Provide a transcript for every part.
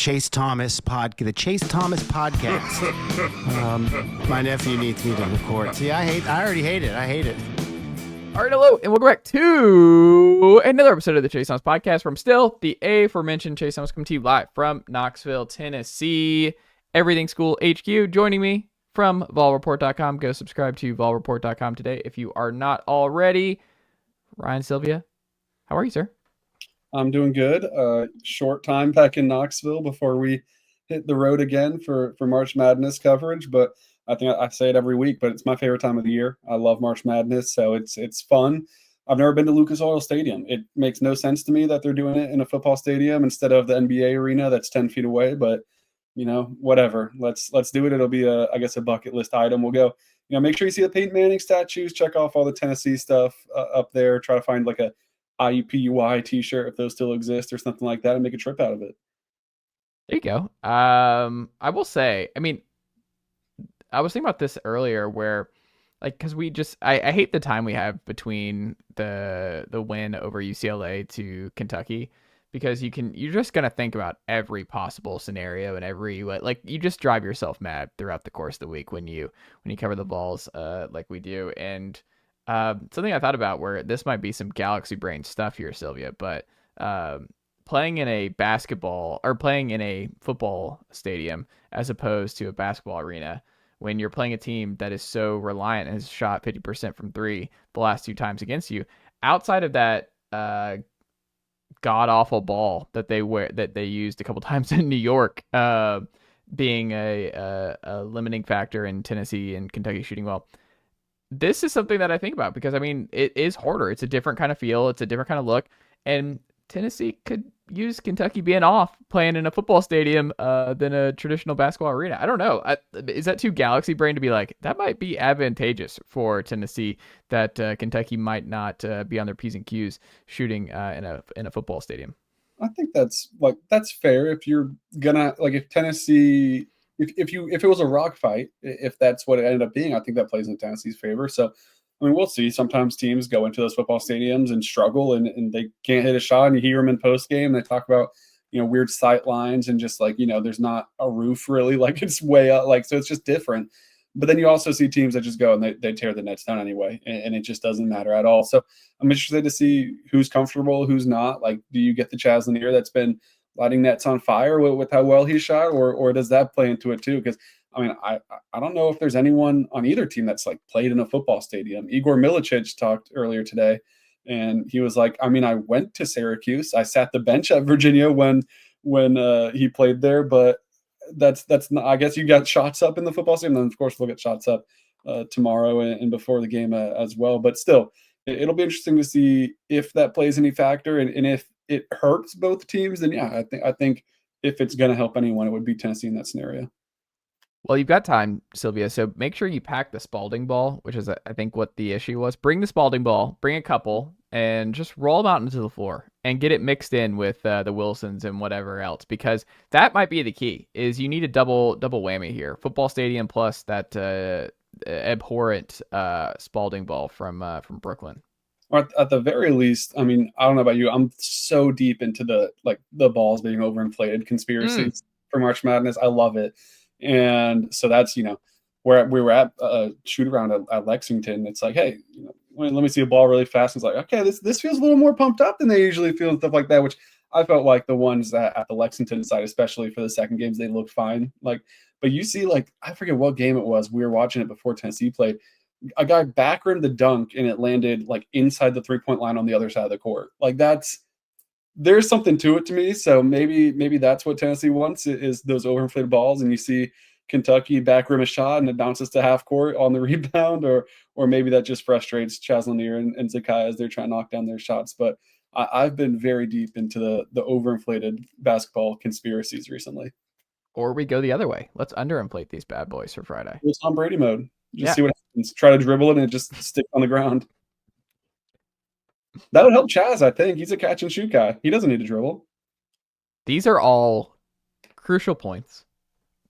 Chase Thomas podcast. My nephew needs me to record. See, I already hate it. I hate it. All right, hello, and welcome back to another episode of the Chase Thomas podcast from still the aforementioned Chase Thomas, coming to you live from Knoxville, Tennessee. Everything School HQ. Joining me from volreport.com. Go subscribe to volreport.com today if you are not already. Ryan, Sylvia, how are you, sir? I'm doing good. Short time back in Knoxville before we hit the road again for March Madness coverage. But I think I say it every week, but it's my favorite time of the year. I love March Madness, so it's fun. I've never been to Lucas Oil Stadium. It makes no sense to me that they're doing it in a football stadium instead of the NBA arena that's 10 feet away. But whatever. Let's do it. It'll be I guess a bucket list item. We'll go. Make sure you see the Peyton Manning statues. Check off all the Tennessee stuff up there. Try to find like a IUPUI t-shirt if those still exist or something like that, and make a trip out of it. There you go. I will say, I was thinking about this earlier where, because I hate the time we have between the win over UCLA to Kentucky, because you're just going to think about every possible scenario and you just drive yourself mad throughout the course of the week when you cover the Vols like we do. And something I thought about, where this might be some galaxy brain stuff here, Sylvia, but playing in a football stadium as opposed to a basketball arena, when you're playing a team that is so reliant and has shot 50% from three the last two times against you, outside of that god awful ball that they used a couple times in New York, being a limiting factor in Tennessee and Kentucky shooting well. This is something that I think about because, it is harder. It's a different kind of feel. It's a different kind of look. And Tennessee could use Kentucky being off playing in a football stadium than a traditional basketball arena. I don't know. Is that too galaxy brain to be like, that might be advantageous for Tennessee, that Kentucky might not be on their P's and Q's shooting in a football stadium? I think that's fair. If you're gonna, if Tennessee... If it was a rock fight, if that's what it ended up being, I think that plays in Tennessee's favor. So, we'll see. Sometimes teams go into those football stadiums and struggle, and they can't hit a shot. And you hear them in post game. They talk about weird sight lines and just there's not a roof really, it's way up, so it's just different. But then you also see teams that just go and they tear the nets down anyway, and it just doesn't matter at all. So I'm interested to see who's comfortable, who's not. Do you get the Chaz Lanier that's been lighting nets on fire with how well he shot, or does that play into it too? Because I don't know if there's anyone on either team that's played in a football stadium. Igor Milicic talked earlier today, and he was like, I went to Syracuse. I sat the bench at Virginia when he played there, but that's not, I guess you got shots up in the football stadium. Then of course we'll get shots up tomorrow and before the game as well. But still, it'll be interesting to see if that plays any factor, and if it hurts both teams, then yeah, I think if it's going to help anyone, it would be Tennessee in that scenario. Well, you've got time, Sylvia, so make sure you pack the Spalding ball, which is, I think, what the issue was. Bring the Spalding ball, bring a couple, and just roll them out into the floor and get it mixed in with the Wilsons and whatever else, because that might be the key. Is you need a double whammy here: football stadium plus that abhorrent Spalding ball from Brooklyn. Or at the very least, I don't know about you, I'm so deep into the balls being overinflated conspiracies for March Madness. I love it. And so that's, where we were at a shoot around at Lexington. It's hey, let me see a ball really fast. It's okay, this feels a little more pumped up than they usually feel and stuff like that, which I felt like the ones at the Lexington side, especially for the second games, they looked fine. But you see, I forget what game it was. We were watching it before Tennessee played. A guy backrimmed the dunk and it landed inside the 3-point line on the other side of the court. There's something to it to me. So maybe that's what Tennessee wants, is those overinflated balls. And you see Kentucky backrim a shot and it bounces to half court on the rebound, or maybe that just frustrates Chaz Lanier and Zakai as they're trying to knock down their shots. But I've been very deep into the overinflated basketball conspiracies recently. Or we go the other way. Let's underinflate these bad boys for Friday. It's Tom Brady mode. See what happens. Try to dribble it and it just stick on the ground. That would help Chaz, I think. He's a catch and shoot guy. He doesn't need to dribble. These are all crucial points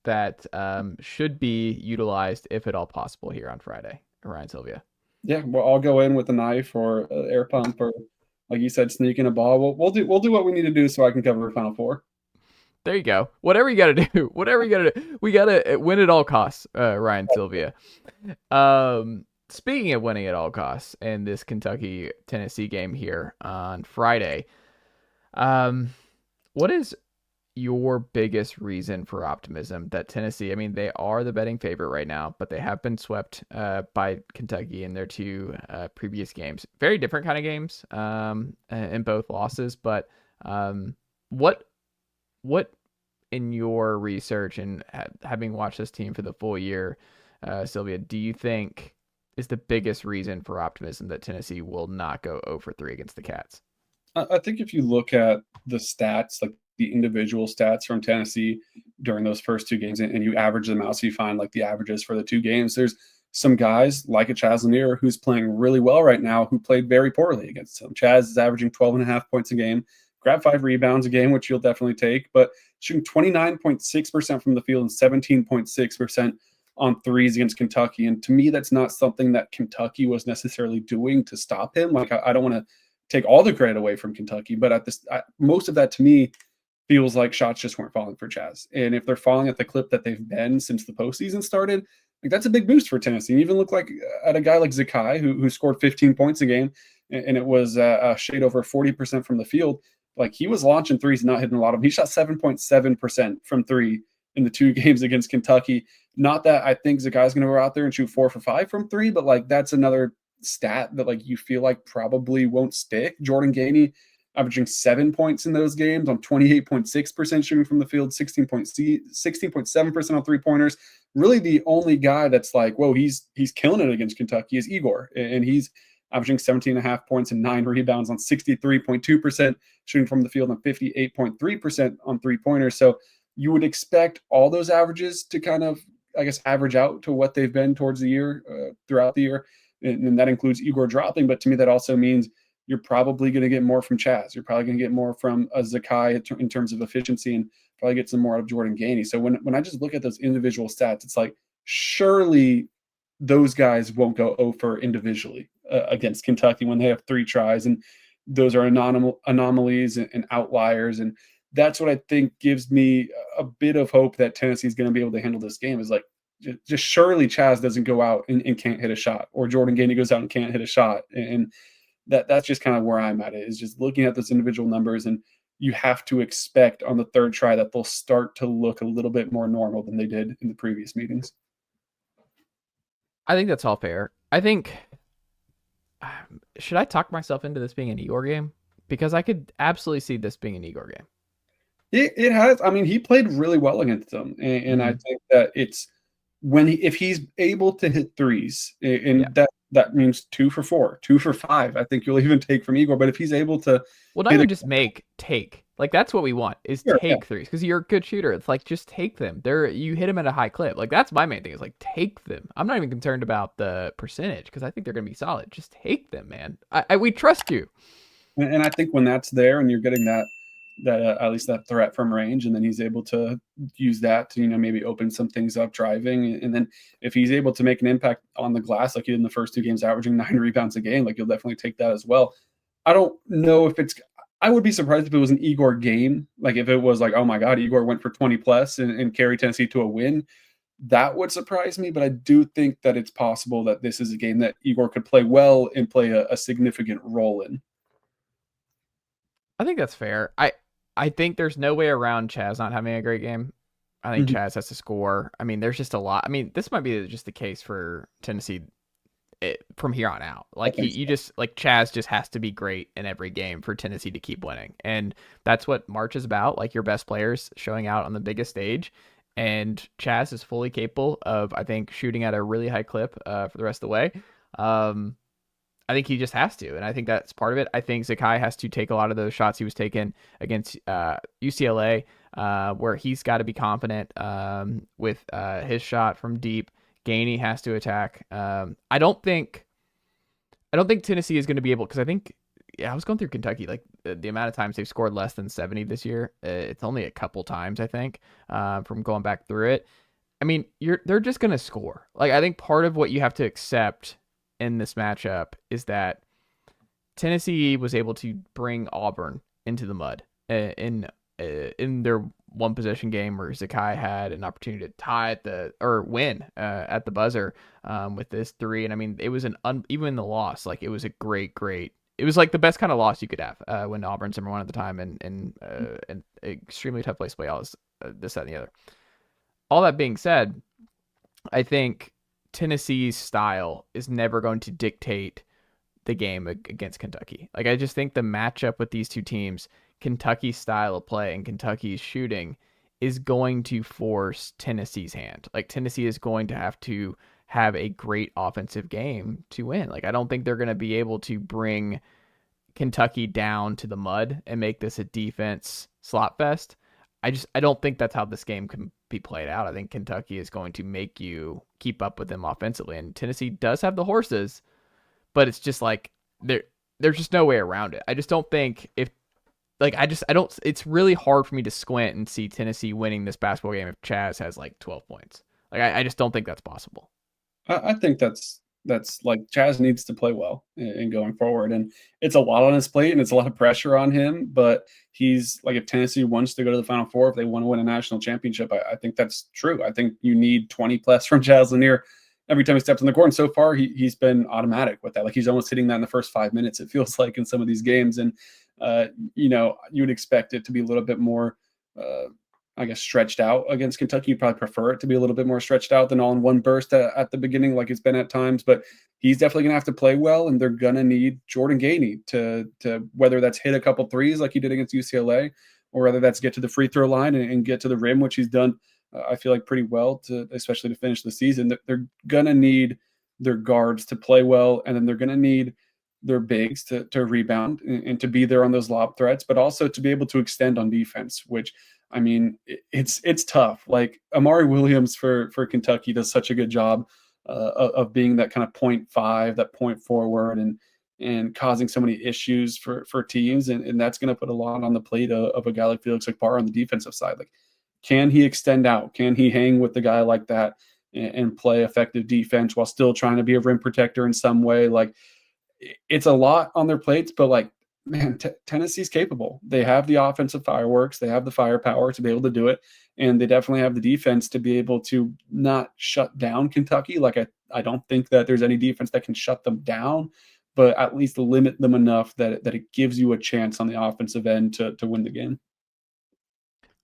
that should be utilized, if at all possible, here on Friday. Ryan, Sylvia. Yeah, well, I'll go in with a knife or an air pump, or like you said, sneak in a ball. We'll do what we need to do so I can cover Final Four. There you go. Whatever you got to do. Whatever you got to do. We got to win at all costs, Ryan Sylvia. Speaking of winning at all costs in this Kentucky-Tennessee game here on Friday, what is your biggest reason for optimism that Tennessee, I mean, they are the betting favorite right now, but they have been swept by Kentucky in their two previous games. Very different kind of games in both losses, but what in your research and having watched this team for the full year, Sylvia, do you think is the biggest reason for optimism that Tennessee will not go 0 for 3 against the Cats? I think if you look at the stats, like the individual stats from Tennessee during those first two games, and you average them out, so you find like the averages for the two games, there's some guys like a Chaz Lanier who's playing really well right now who played very poorly against them. Chaz is averaging 12.5 points a game, grab 5 rebounds a game, which you'll definitely take, but shooting 29.6% from the field and 17.6% on threes against Kentucky. And to me, that's not something that Kentucky was necessarily doing to stop him. Like, I don't want to take all the credit away from Kentucky, but most of that to me feels like shots just weren't falling for Chaz. And if they're falling at the clip that they've been since the postseason started, like that's a big boost for Tennessee. And even look like at a guy like Zakai, who scored 15 points a game, and it was a shade over 40% from the field. Like he was launching threes and not hitting a lot of them. He shot 7.7% from three in the two games against Kentucky. Not that I think Zakai's going to go out there and shoot 4 for 5 from three, but like that's another stat that like you feel like probably won't stick. Jordan Gainey averaging 7 points in those games on 28.6% shooting from the field, 16.7% on three-pointers. Really the only guy that's like, whoa, he's killing it against Kentucky is Igor. And he's averaging 17.5 points and 9 rebounds on 63.2% shooting from the field and 58.3% on three-pointers. So you would expect all those averages to kind of, I guess, average out to what they've been towards the year, throughout the year. And that includes Igor dropping. But to me, that also means you're probably going to get more from Chaz. You're probably going to get more from a Zakai in terms of efficiency, and probably get some more out of Jordan Gainey. So when I just look at those individual stats, it's like, surely those guys won't go 0 for individually against Kentucky when they have 3 tries. And those are anomalies and outliers. And that's what I think gives me a bit of hope that Tennessee is going to be able to handle this game, is like, just surely Chaz doesn't go out and can't hit a shot, or Jordan Gainey goes out and can't hit a shot. And that's just kind of where I'm at, is just looking at those individual numbers. And you have to expect on the third try that they'll start to look a little bit more normal than they did in the previous meetings. I think that's all fair. I think, should I talk myself into this being an Igor game? Because I could absolutely see this being an Igor game. It has. I mean, he played really well against them. And I think that it's if he's able to hit threes, and that means 2 for 4, 2 for 5. I think you'll even take from Igor. But if he's able to, well, not even just take. Like that's what we want, is take threes, because you're a good shooter. It's like, just take them. You hit them at a high clip. Like that's my main thing, is like, take them. I'm not even concerned about the percentage, because I think they're gonna be solid. Just take them, man. We trust you. And I think when that's there and you're getting that at least that threat from range, and then he's able to use that to, maybe open some things up driving. And then if he's able to make an impact on the glass, like he did in the first 2 games, averaging 9 rebounds a game, like you'll definitely take that as well. I don't know if I would be surprised if it was an Igor game. Like if it was like, oh my God, Igor went for 20 plus and carried Tennessee to a win, that would surprise me. But I do think that it's possible that this is a game that Igor could play well and play a significant role in. I think that's fair. I think there's no way around Chaz not having a great game. I think Chaz has to score. I mean, there's just a lot. I mean, this might be just the case for Tennessee from here on out. Like Chaz just has to be great in every game for Tennessee to keep winning. And that's what March is about. Like your best players showing out on the biggest stage. And Chaz is fully capable of, I think, shooting at a really high clip for the rest of the way. I think he just has to, and I think that's part of it. I think Zakai has to take a lot of those shots he was taking against UCLA, where he's got to be confident with his shot from deep. Gainey has to attack. I don't think Tennessee is going to be able, because I think, I was going through Kentucky, like the amount of times they've scored less than 70 this year. It's only a couple times, I think, from going back through it. I mean, they're just going to score. Like, I think part of what you have to accept in this matchup is that Tennessee was able to bring Auburn into the mud in their one possession game where Zakai had an opportunity to tie or win at the buzzer with this 3. And I mean, it was even in the loss, like it was a great, it was like the best kind of loss you could have when Auburn's number 1 at the time and an extremely tough place to play all this, that, and the other. All that being said, I think Tennessee's style is never going to dictate the game against Kentucky. Like, I just think the matchup with these two teams, Kentucky's style of play and Kentucky's shooting, is going to force Tennessee's hand. Like, Tennessee is going to have a great offensive game to win. Like, I don't think they're going to be able to bring Kentucky down to the mud and make this a defense slot fest. I don't think that's how this game can be played out. I think Kentucky is going to make you keep up with them offensively, and Tennessee does have the horses, but it's just like there's just no way around it. I just don't think it's really hard for me to squint and see Tennessee winning this basketball game if Chaz has like 12 points. Like, I just don't think that's possible. I think that's like Chaz needs to play well in going forward, and it's a lot on his plate and it's a lot of pressure on him. But he's like, if Tennessee wants to go to the Final Four, if they want to win a national championship, I think that's true. I think you need 20 plus from Chaz Lanier every time he steps on the court. And so far, he's been automatic with that. Like, he's almost hitting that in the first 5 minutes, it feels like, in some of these games. And you would expect it to be a little bit more, I guess, stretched out against Kentucky. You'd probably prefer it to be a little bit more stretched out than all in one burst at the beginning, like it's been at times. But he's definitely going to have to play well, and they're going to need Jordan Gainey to whether that's hit a couple threes like he did against UCLA, or whether that's get to the free throw line and get to the rim, which he's done, I feel like, pretty well, especially to finish the season. They're going to need their guards to play well, and then they're going to need their bigs to rebound and to be there on those lob threats, but also to be able to extend on defense, which, I mean, it's tough. Like, Amari Williams for Kentucky does such a good job of being that kind of 0.5, that point forward, and causing so many issues for teams. And that's going to put a lot on the plate of a guy like Felix Okpara on the defensive side. Like, can he extend out? Can he hang with the guy like that and play effective defense while still trying to be a rim protector in some way? Like, it's a lot on their plates, but like, man, Tennessee's capable. They have the offensive fireworks. They have the firepower to be able to do it. And they definitely have the defense to be able to not shut down Kentucky. Like, I don't think that there's any defense that can shut them down, but at least limit them enough that it gives you a chance on the offensive end to win the game.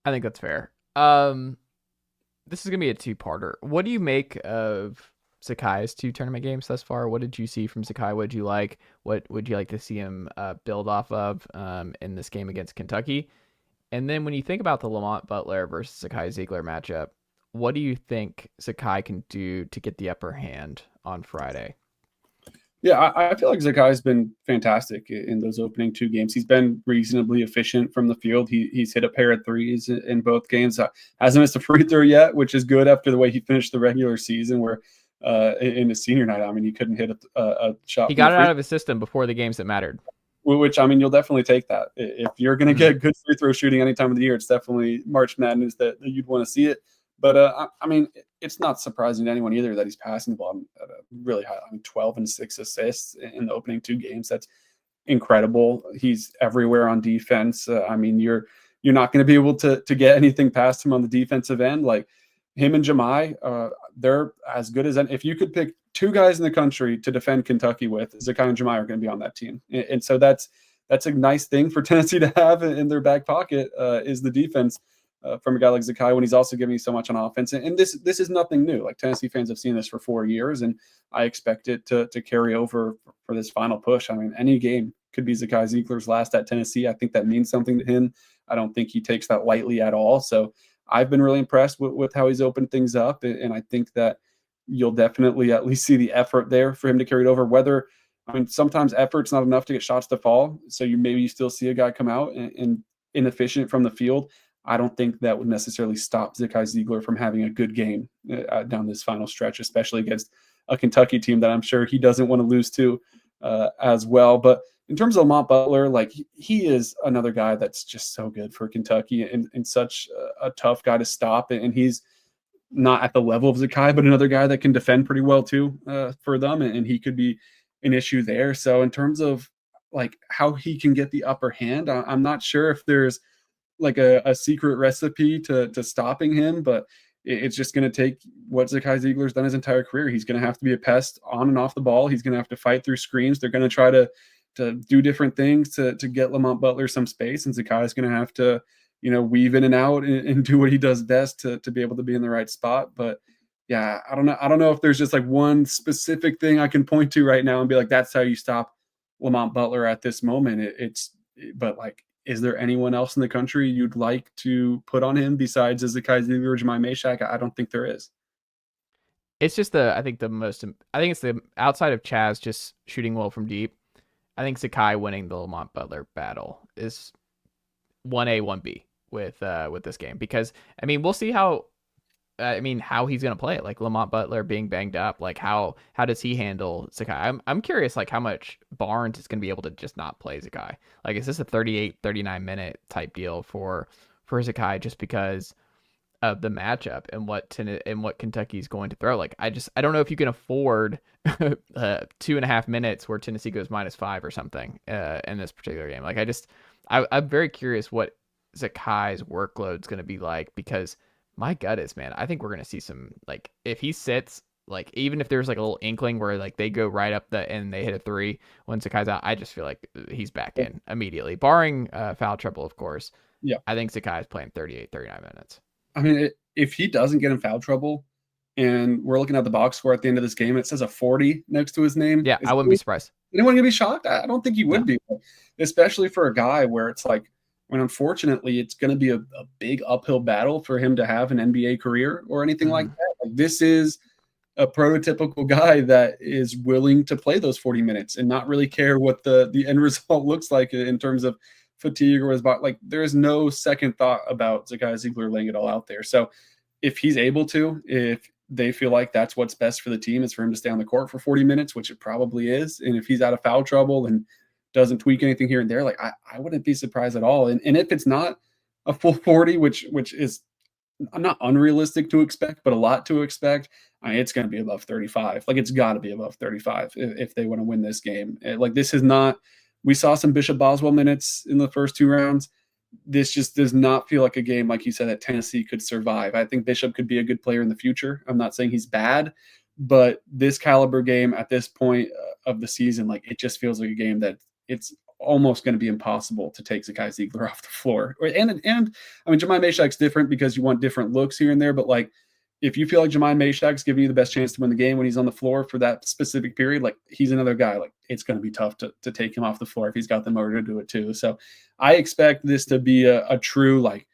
I think that's fair. This is going to be a two-parter. What do you make of Zakai's 2 tournament games thus far? What did you see from Zakai? What did you like? What would you like to see him build off of in this game against Kentucky? And then when you think about the Lamont Butler versus Zakai Zeigler matchup, what do you think Zakai can do to get the upper hand on Friday? Yeah, I feel like Zakai's been fantastic in those opening 2 games. He's been reasonably efficient from the field. He's hit a pair of threes in both games. Hasn't missed a free throw yet, which is good after the way he finished the regular season, where in his senior night, I mean, he couldn't hit a shot. He got it out of his system before the games that mattered. Which, I mean, you'll definitely take that. If you're going to get good free throw shooting any time of the year, it's definitely March Madness that you'd want to see it. But, I mean, it's not surprising to anyone either that he's passing the ball at a really high. I mean, 12 and 6 assists in the opening 2 games. That's incredible. He's everywhere on defense. I mean, you're not going to be able to get anything past him on the defensive end. Like, him and Jemai, they're as good as if you could pick 2 guys in the country to defend Kentucky with, Zakai and Jemai are going to be on that team. And so that's a nice thing for Tennessee to have in their back pocket, is the defense from a guy like Zakai, when he's also giving you so much on offense. And this is nothing new. Like, Tennessee fans have seen this for 4 years, and I expect it to carry over for this final push. I mean, any game could be Zakai Zeigler's last at Tennessee. I think that means something to him. I don't think he takes that lightly at all. So I've been really impressed with how he's opened things up, and I think that you'll definitely at least see the effort there for him to carry it over. Whether, I mean, sometimes effort's not enough to get shots to fall, so you still see a guy come out and inefficient from the field. I don't think that would necessarily stop Zakai Zeigler from having a good game down this final stretch, especially against a Kentucky team that I'm sure he doesn't want to lose to as well. But in terms of Lamont Butler, like, he is another guy that's just so good for Kentucky and such a tough guy to stop. And he's not at the level of Zakai, but another guy that can defend pretty well too for them. And he could be an issue there. So in terms of like how he can get the upper hand, I'm not sure if there's like a secret recipe to stopping him, but it's just going to take what Zakai Zeigler's done his entire career. He's going to have to be a pest on and off the ball. He's going to have to fight through screens. They're going to try to do different things to get Lamont Butler some space, and Zakai is going to have to, weave in and out and do what he does best to be able to be in the right spot. But yeah, I don't know. I don't know if there's just like one specific thing I can point to right now and be like, that's how you stop Lamont Butler at this moment. But like, is there anyone else in the country you'd like to put on him besides Zakai Zeigler or Jemai Meshack? I don't think there is. It's just I think it's the outside of Chaz just shooting well from deep. I think Zakai winning the Lamont Butler battle is 1A, 1B with this game, because I mean, we'll see how he's going to play it. Like Lamont Butler being banged up, like how does he handle Zakai? I'm curious, like how much Barnes is going to be able to just not play Zakai. Like, is this a 38, 39 minute type deal for Zakai just because of the matchup and what Kentucky's going to throw? Like, I don't know if you can afford 2.5 minutes where Tennessee goes -5 or something in this particular game. Like, I'm very curious what Zakai's workload is going to be like, because my gut is, man, I think we're going to see some, like, if he sits, like, even if there's like a little inkling where like they go right up and they hit a 3 when Zakai's out, I just feel like he's back in immediately, barring foul trouble, of course. Yeah. I think Zakai's playing 38, 39 minutes. I mean, if he doesn't get in foul trouble and we're looking at the box score at the end of this game, it says a 40 next to his name. Yeah, I wouldn't be surprised. Anyone gonna be shocked? I don't think he would be, especially for a guy where it's like, when unfortunately it's going to be a big uphill battle for him to have an NBA career or anything like that. Like, this is a prototypical guy that is willing to play those 40 minutes and not really care what the end result looks like in terms of fatigue or his body. Like, there is no second thought about Zakai Zeigler laying it all out there. So if he's able to, if they feel like that's what's best for the team, is for him to stay on the court for 40 minutes, which it probably is. And if he's out of foul trouble and doesn't tweak anything here and there, like, I wouldn't be surprised at all. And if it's not a full 40, which is not unrealistic to expect, but a lot to expect, it's going to be above 35. Like, it's got to be above 35 if they want to win this game. Like, this is not, we saw some Bishop Boswell minutes in the first 2 rounds. This just does not feel like a game, like you said, that Tennessee could survive. I think Bishop could be a good player in the future. I'm not saying he's bad, but this caliber game at this point of the season, like, it just feels like a game that it's almost going to be impossible to take Zakai Zeigler off the floor. And I mean, Jemai Meshack's different because you want different looks here and there, but like, if you feel like Jemai Meshack's giving you the best chance to win the game when he's on the floor for that specific period, like, he's another guy, like, it's going to be tough to take him off the floor if he's got the motor to do it too. So I expect this to be a true, like,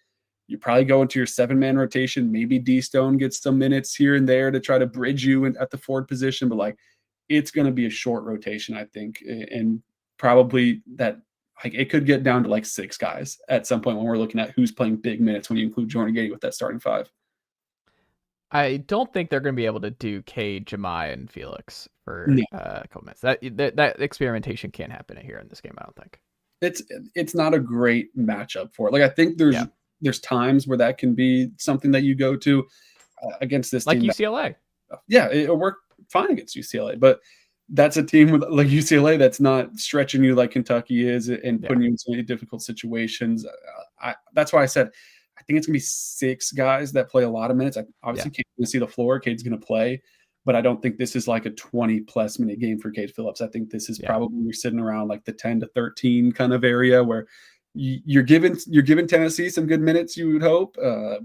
you probably go into your 7-man rotation. Maybe D Stone gets some minutes here and there to try to bridge you at the forward position, but like, it's going to be a short rotation, I think. And probably that, like, it could get down to like 6 guys at some point when we're looking at who's playing big minutes when you include Jordan Gady with that starting 5. I don't think they're going to be able to do Cade, Jemai, and Felix for a couple minutes. That experimentation can't happen here in this game, I don't think. It's not a great matchup for it. Like, I think there's times where that can be something that you go to against this like team. UCLA. It'll work fine against UCLA, but that's a team with, like, UCLA that's not stretching you like Kentucky is and putting you in so many difficult situations. That's why I said I think it's going to be 6 guys that play a lot of minutes. I obviously can't see the floor. Cade's going to play, but I don't think this is like a 20-plus minute game for Cade Phillips. I think this is probably, you're sitting around like the 10 to 13 kind of area where you're giving Tennessee some good minutes, you would hope,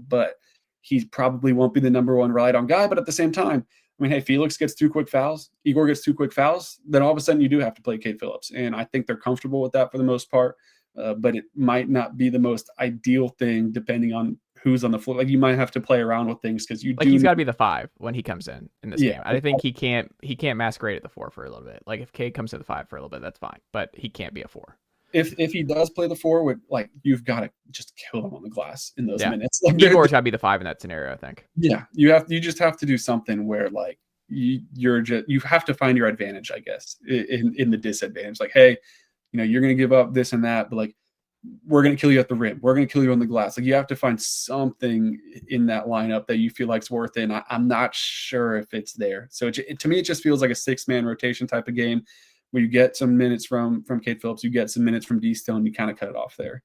but he probably won't be the number 1 ride-on guy. But at the same time, I mean, hey, Felix gets 2 quick fouls, Igor gets 2 quick fouls, then all of a sudden you do have to play Cade Phillips. And I think they're comfortable with that for the most part, but it might not be the most ideal thing depending on who's on the floor. Like, you might have to play around with things because he's got to be the 5 when he comes in this game. I think he can't masquerade at the 4 for a little bit. Like, if Cade comes to the 5 for a little bit, that's fine, but he can't be a 4. If he does play the 4, with, like, you've got to just kill him on the glass in those minutes. Like, Igor's got to be the 5 in that scenario, I think. Yeah, you just have to do something where, like, you have to find your advantage, I guess, in the disadvantage. Like, hey, you're going to give up this and that, but like, we're going to kill you at the rim. We're going to kill you on the glass. Like, you have to find something in that lineup that you feel like is worth it. And I'm not sure if it's there. So to me, it just feels like a 6-man rotation type of game where you get some minutes from Cade Phillips, you get some minutes from D Stone, you kind of cut it off there.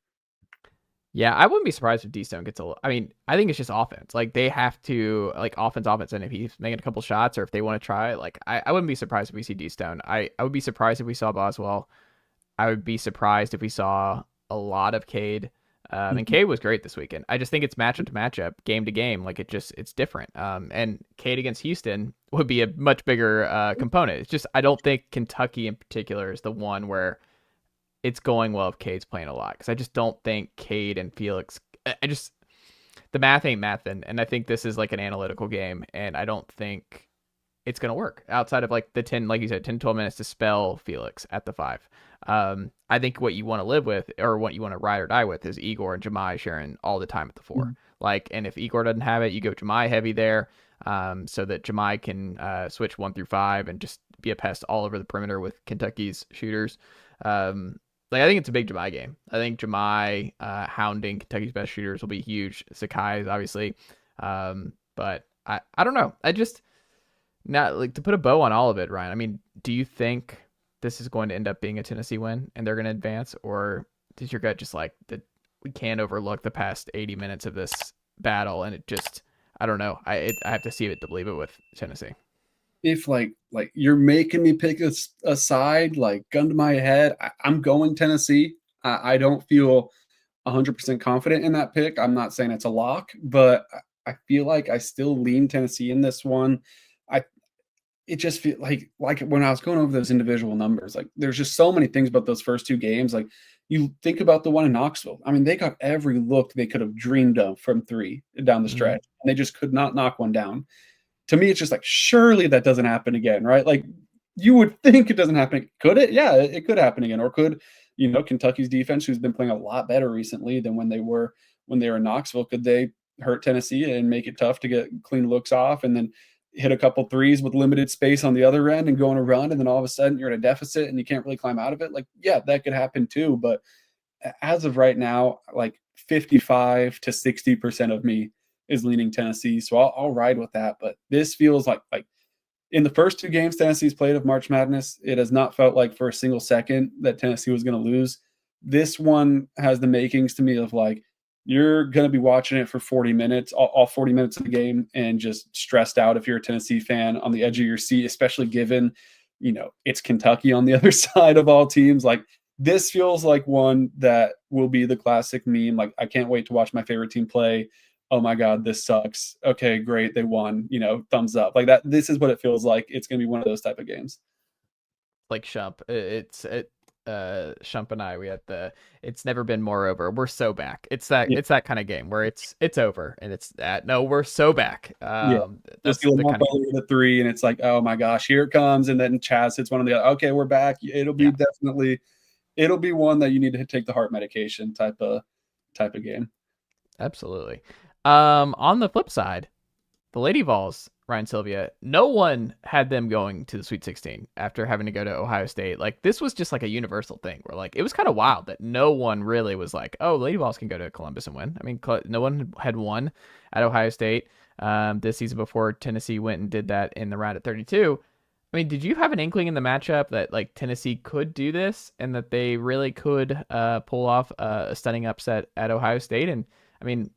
Yeah, I wouldn't be surprised if D-Stone gets I mean, I think it's just offense. Like, they have to, like, offense. And if he's making a couple shots or if they want to try, like, I wouldn't be surprised if we see D-Stone. I would be surprised if we saw Boswell. I would be surprised if we saw a lot of Cade. And Cade was great this weekend. I just think it's matchup to matchup, game to game. Like, it's different. And Cade against Houston would be a much bigger component. It's just, I don't think Kentucky in particular is the one where it's going well if Cade's playing a lot, because I just don't think Cade and Felix. The math ain't mathin', and I think this is like an analytical game, and I don't think it's gonna work outside of like the 10, like you said, 10-12 minutes to spell Felix at the 5. I think what you want to live with, or what you want to ride or die with, is Igor and Jemai sharing all the time at the 4. Like, and if Igor doesn't have it, you go Jemai heavy there, so that Jemai can switch 1 through 5 and just be a pest all over the perimeter with Kentucky's shooters. Like, I think it's a big Jemai game. I think Jemai hounding Kentucky's best shooters will be huge. Zakai is obviously, but I don't know. I just, not like, to put a bow on all of it, Ryan. I mean, do you think this is going to end up being a Tennessee win and they're going to advance, or does your gut just like that we can't overlook the past 80 minutes of this battle, and it just, I don't know. I have to see it to believe it with Tennessee. If like you're making me pick a side, like, gun to my head, I'm going Tennessee. I don't feel 100% confident in that pick. I'm not saying it's a lock, but I feel like I still lean Tennessee in this one. It just feel like when I was going over those individual numbers, like, there's just so many things about those first 2 games. Like, you think about the one in Knoxville. I mean, they got every look they could have dreamed of from 3 down the stretch, and they just could not knock one down. To me, it's just like, surely that doesn't happen again, right? Like, you would think it doesn't happen. Could it? Yeah, it could happen again. Or could, Kentucky's defense, who's been playing a lot better recently than when they were in Knoxville, could they hurt Tennessee and make it tough to get clean looks off, and then hit a couple threes with limited space on the other end and go on a run, and then all of a sudden you're in a deficit and you can't really climb out of it? Like, yeah, that could happen too. But as of right now, like, 55 to 60% of me is leaning Tennessee, so I'll ride with that. But this feels like in the first 2 games Tennessee's played of March Madness, it has not felt like for a single second that Tennessee was going to lose. This one has the makings to me of like, you're going to be watching it for 40 minutes, all 40 minutes of the game, and just stressed out if you're a Tennessee fan, on the edge of your seat, especially given, it's Kentucky on the other side of all teams. Like, this feels like one that will be the classic meme. Like, I can't wait to watch my favorite team play. Oh my God, this sucks. Okay, great. They won, thumbs up. Like that. This is what it feels like. It's going to be one of those type of games. Like Shump, Shump and I, we had it's never been more over. We're so back. It's that kind of game where it's over and it's that. No, we're so back. Just the kind of the 3, and it's like, oh my gosh, here it comes. And then Chaz hits one of the other. Okay, we're back. It'll be it'll be one that you need to take the heart medication type of game. Absolutely. On the flip side, the Lady Vols, Ryan, Sylvia, no one had them going to the Sweet 16 after having to go to Ohio State. Like, this was just like a universal thing where, like, it was kind of wild that no one really was like, oh, Lady Vols can go to Columbus and win. I mean, no one had won at Ohio State this season before Tennessee went and did that in the round at 32. I mean, did you have an inkling in the matchup that, like, Tennessee could do this and that they really could pull off a stunning upset at Ohio State? And, I mean,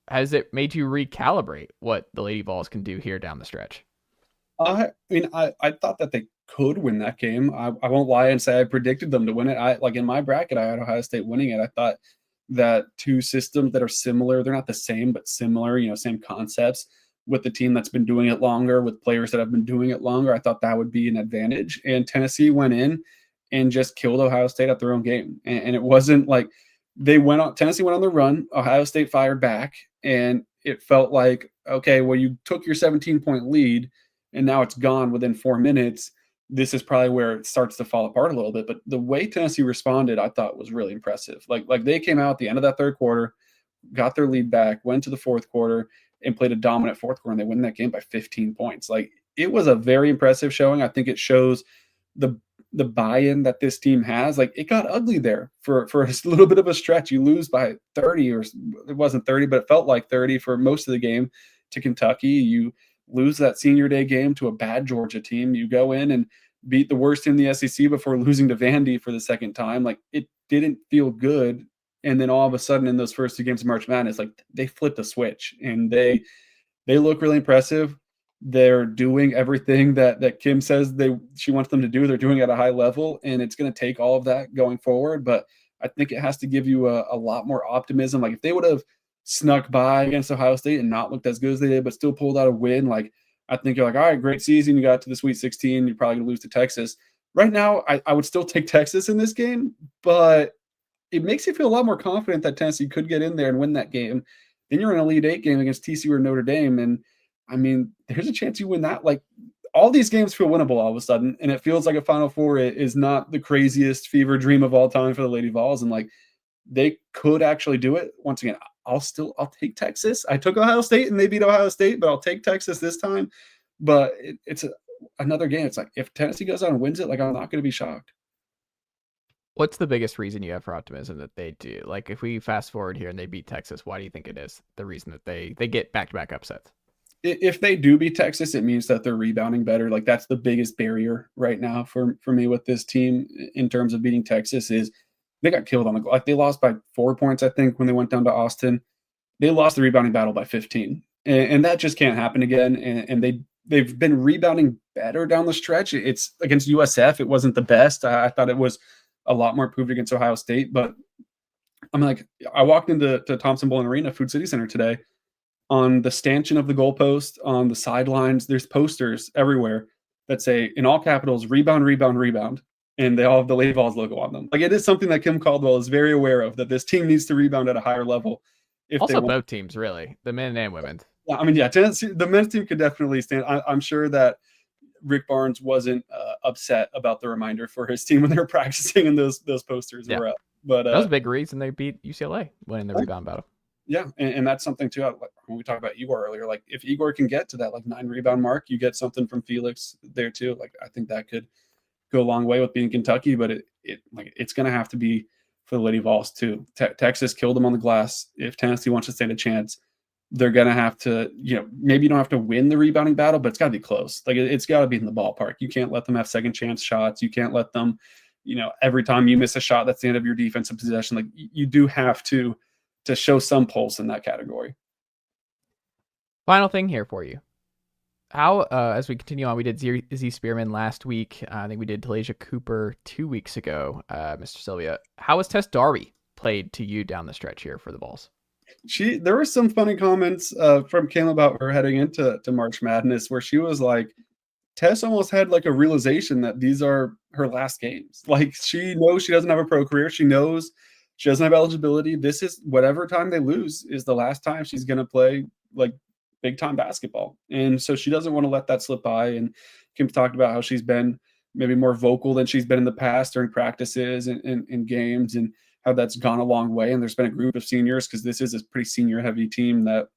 has it made you recalibrate what the Lady Vols can do here down the stretch? I mean, I thought that they could win that game. I won't lie and say I predicted them to win it. In my bracket, I had Ohio State winning it. I thought that 2 systems that are similar, they're not the same, but similar, same concepts, with the team that's been doing it longer, with players that have been doing it longer, I thought that would be an advantage. And Tennessee went in and just killed Ohio State at their own game. And it wasn't like Tennessee went on the run, Ohio State fired back, and it felt like, okay, well, you took your 17-point lead and now it's gone within 4 minutes. This is probably where it starts to fall apart a little bit. But the way Tennessee responded, I thought was really impressive. Like they came out at the end of that third quarter, got their lead back, went to the fourth quarter and played a dominant fourth quarter, and they win that game by 15 points. Like, it was a very impressive showing. I think it shows the buy-in that this team has. Like, it got ugly there for a little bit of a stretch. You lose by 30, or it wasn't 30, but it felt like 30 for most of the game to Kentucky. You lose that senior day game to a bad Georgia team. You go in and beat the worst in the SEC before losing to Vandy for the second time. Like, it didn't feel good And then all of a sudden in those first 2 games of March Madness, like they flipped a switch and they look really impressive. They're doing everything that Kim says she wants them to do. They're doing at a high level, and it's going to take all of that going forward. But I think it has to give you a lot more optimism. Like if they would have snuck by against Ohio State and not looked as good as they did, but still pulled out a win, like I think you're like, all right, great season. You got to the Sweet 16. You're probably going to lose to Texas. Right now, I would still take Texas in this game, but it makes you feel a lot more confident that Tennessee could get in there and win that game. Then you're in an Elite Eight game against TCU or Notre Dame, and I mean, there's a chance you win that. Like all these games feel winnable all of a sudden, and it feels like a Final Four is not the craziest fever dream of all time for the Lady Vols, and like they could actually do it. Once again, I'll take Texas. I took Ohio State and they beat Ohio State, but I'll take Texas this time. But it's another game. It's like if Tennessee goes out and wins it, like I'm not going to be shocked. What's the biggest reason you have for optimism that they do? Like if we fast forward here and they beat Texas, why do you think it is the reason that they get back-to-back upsets? If they do beat Texas, it means that they're rebounding better. Like that's the biggest barrier right now for me with this team in terms of beating Texas is they got killed on the like they lost by 4 points, I think, when they went down to Austin. They lost the rebounding battle by 15. And that just can't happen again. And they've been rebounding better down the stretch. It's against USF. It wasn't the best. I thought it was a lot more improved against Ohio State. But I'm like, I walked into Thompson-Boling Arena, Food City Center today. On the stanchion of the goalpost, on the sidelines, there's posters everywhere that say in all capitals, rebound, rebound, rebound. And they all have the Lady Vols logo on them. Like it is something that Kim Caldwell is very aware of, that this team needs to rebound at a higher level. Also, both teams, really, the men and women. Yeah, I mean, yeah, Tennessee, the men's team could definitely stand. I'm sure that Rick Barnes wasn't upset about the reminder for his team when they were practicing and those posters were up. But that was a big reason they beat UCLA winning the rebound battle. Yeah, and that's something too. Like when we talked about Igor earlier, like if Igor can get to that like 9 rebound mark, you get something from Felix there too. Like I think that could go a long way with being Kentucky, but it's going to have to be for the Lady Vols too. Texas killed them on the glass. If Tennessee wants to stand a chance, they're going to have to, maybe you don't have to win the rebounding battle, but it's got to be close. Like it's got to be in the ballpark. You can't let them have second chance shots. You can't let them, every time you miss a shot, that's the end of your defensive possession. Like you do have to show some pulse in that category. Final thing here for you. How, as we continue on, we did Z Spearman last week. I think we did Talasia Cooper 2 weeks ago, Mr. Sylvia. How was Tess Darby played to you down the stretch here for the Vols? There were some funny comments from Kim about her heading into March Madness where she was like, Tess almost had like a realization that these are her last games. Like she knows she doesn't have a pro career. She knows she doesn't have eligibility. This is whatever time they lose is the last time she's going to play like big time basketball. And so she doesn't want to let that slip by. And Kim talked about how she's been maybe more vocal than she's been in the past during practices and games, and how that's gone a long way. And there's been a group of seniors, because this is a pretty senior heavy team, that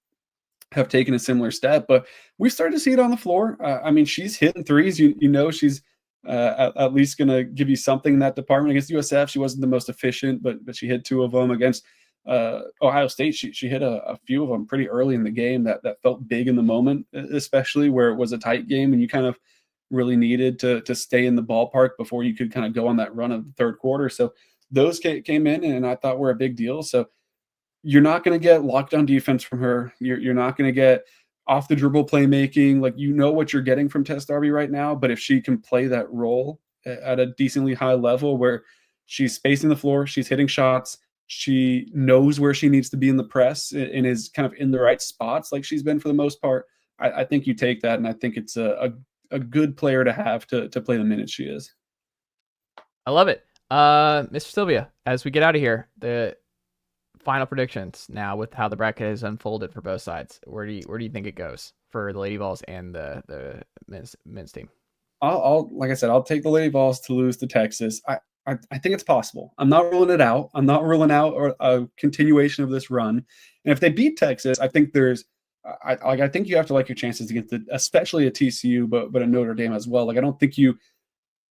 have taken a similar step. But we've started to see it on the floor. I mean, she's hitting threes. She's at least going to give you something in that department. Against USF, she wasn't the most efficient, but she hit 2 of them. Against Ohio State, she hit a few of them pretty early in the game that felt big in the moment, especially where it was a tight game and you kind of really needed to stay in the ballpark before you could kind of go on that run of the third quarter. So those came in, and I thought were a big deal. So you're not going to get lockdown defense from her. You're not going to get off the dribble playmaking. Like, what you're getting from Tess Darby right now. But if she can play that role at a decently high level where she's spacing the floor, she's hitting shots, she knows where she needs to be in the press and is kind of in the right spots like she's been for the most part, I think you take that, and I think it's a good player to have to play the minutes she is. I love it. Mr. Sylvia, as we get out of here, the final predictions now with how the bracket has unfolded for both sides. Where do you think it goes for the Lady Vols and the men's team? Like I said, I'll take the Lady Vols to lose to Texas. I think it's possible. I'm not ruling it out. I'm not ruling out a continuation of this run. And if they beat Texas, I think I think you have to like your chances against especially a TCU, but a Notre Dame as well. Like I don't think you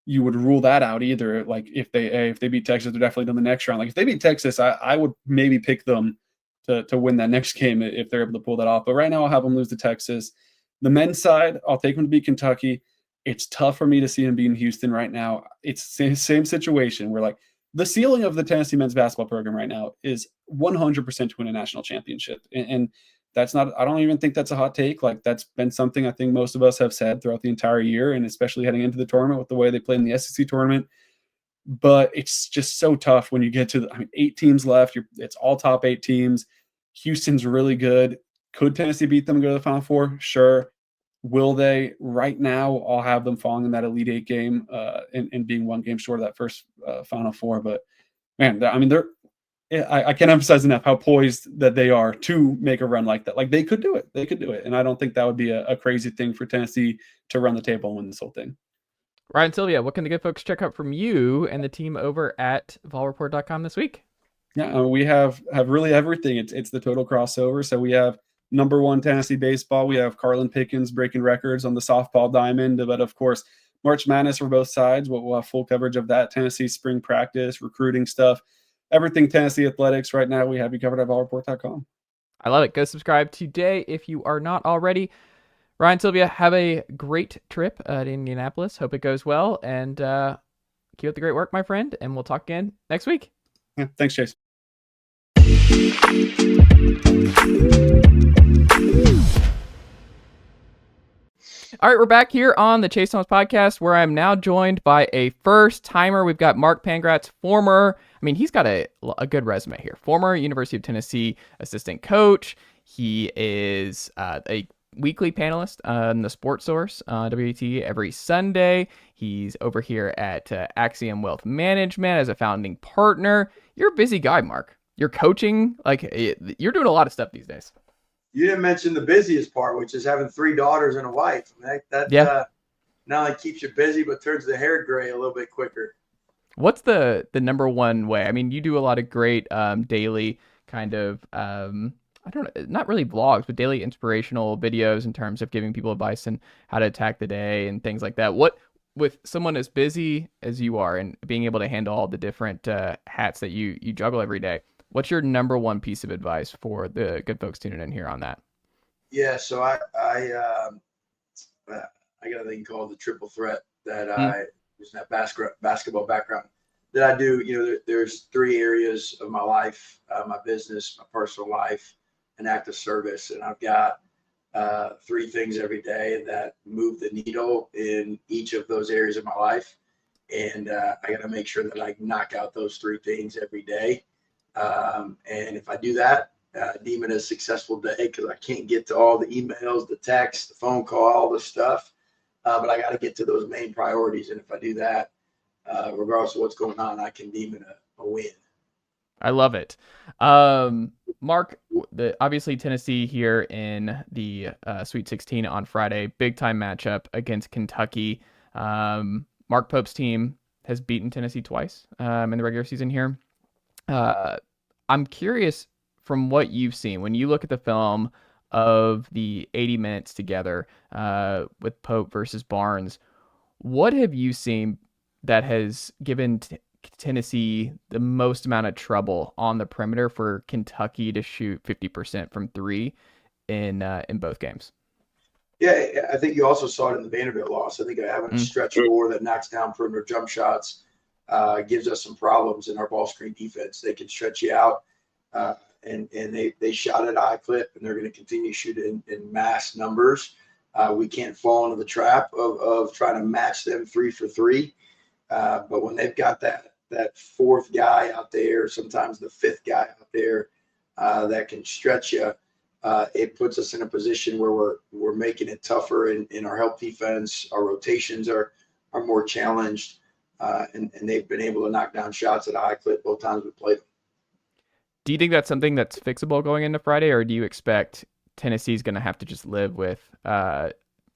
would rule that out either. Like if they beat Texas, they're definitely done the next round. Like if they beat Texas, I would maybe pick them to win that next game if they're able to pull that off. But right now I'll have them lose to Texas. The men's side, I'll take them to beat Kentucky. It's tough for me to see them beating Houston right now. It's the same situation where like the ceiling of the Tennessee men's basketball program right now is 100% to win a national championship. And that's not, I don't even think that's a hot take. Like, that's been something I think most of us have said throughout the entire year, and especially heading into the tournament with the way they played in the SEC tournament. But it's just so tough when you get to 8 teams left. It's all top 8 teams. Houston's really good. Could Tennessee beat them and go to the Final Four? Sure. Will they? Right now, I'll have them falling in that Elite 8 game and being one game short of that first Final Four. But man, I can't emphasize enough how poised that they are to make a run like that. Like, they could do it. They could do it. And I don't think that would be a crazy thing for Tennessee to run the table and win this whole thing. Ryan, Sylvia, what can the good folks check out from you and the team over at volreport.com this week? Yeah, we have really everything. It's the total crossover. So we have number 1 Tennessee baseball. We have Carlin Pickens breaking records on the softball diamond. But of course, March Madness for both sides. We'll have full coverage of that. Tennessee spring practice, recruiting stuff, everything Tennessee athletics. Right now, we have you covered at volreport.com. I love it. Go subscribe today if you are not already. Ryan, Sylvia, have a great trip to Indianapolis. Hope it goes well. And keep up the great work, my friend. And we'll talk again next week. Yeah, thanks, Chase. All right, we're back here on the Chase Thomas podcast, where I'm now joined by a first timer. We've got Mark Pancratz, he's got a good resume here. Former University of Tennessee assistant coach. He is a weekly panelist on the Sports Source, WAT, every Sunday. He's over here at Axiom Wealth Management as a founding partner. You're a busy guy, Mark. You're coaching, you're doing a lot of stuff these days. You didn't mention the busiest part, which is having 3 daughters and a wife. Not only keeps you busy, but turns the hair gray a little bit quicker. What's the number one way? I mean, you do a lot of great daily kind of, I don't know, not really vlogs, but daily inspirational videos in terms of giving people advice on how to attack the day and things like that. What, with someone as busy as you are and being able to handle all the different hats that you juggle every day, what's your number one piece of advice for the good folks tuning in here on that? Yeah, so I got a thing called the triple threat that I using that basketball background that I do. There's 3 areas of my life: my business, my personal life, and active service. And I've got 3 things every day that move the needle in each of those areas of my life. And I got to make sure that I knock out those 3 things every day. And if I do that, deem it a successful day, because I can't get to all the emails, the text, the phone call, all the stuff. But I got to get to those main priorities. And if I do that, regardless of what's going on, I can deem it a win. I love it. Mark, obviously Tennessee here in the Sweet 16 on Friday, big time matchup against Kentucky. Mark Pope's team has beaten Tennessee twice in the regular season here. I'm curious, from what you've seen, when you look at the film of the 80 minutes together with Pope versus Barnes, what have you seen that has given Tennessee the most amount of trouble on the perimeter for Kentucky to shoot 50% from 3 in both games? Yeah, I think you also saw it in the Vanderbilt loss. I think having a stretch 4 that knocks down perimeter jump shots gives us some problems in our ball screen defense. They can stretch you out, and they shot at a high clip, and they're going to continue to shoot in mass numbers. We can't fall into the trap of trying to match them 3 for 3. But when they've got that 4th guy out there, sometimes the 5th guy out there that can stretch you, it puts us in a position where we're making it tougher in our help defense. Our rotations are more challenged, and they've been able to knock down shots at a high clip both times we played them. Do you think that's something that's fixable going into Friday, or do you expect Tennessee's going to have to just live with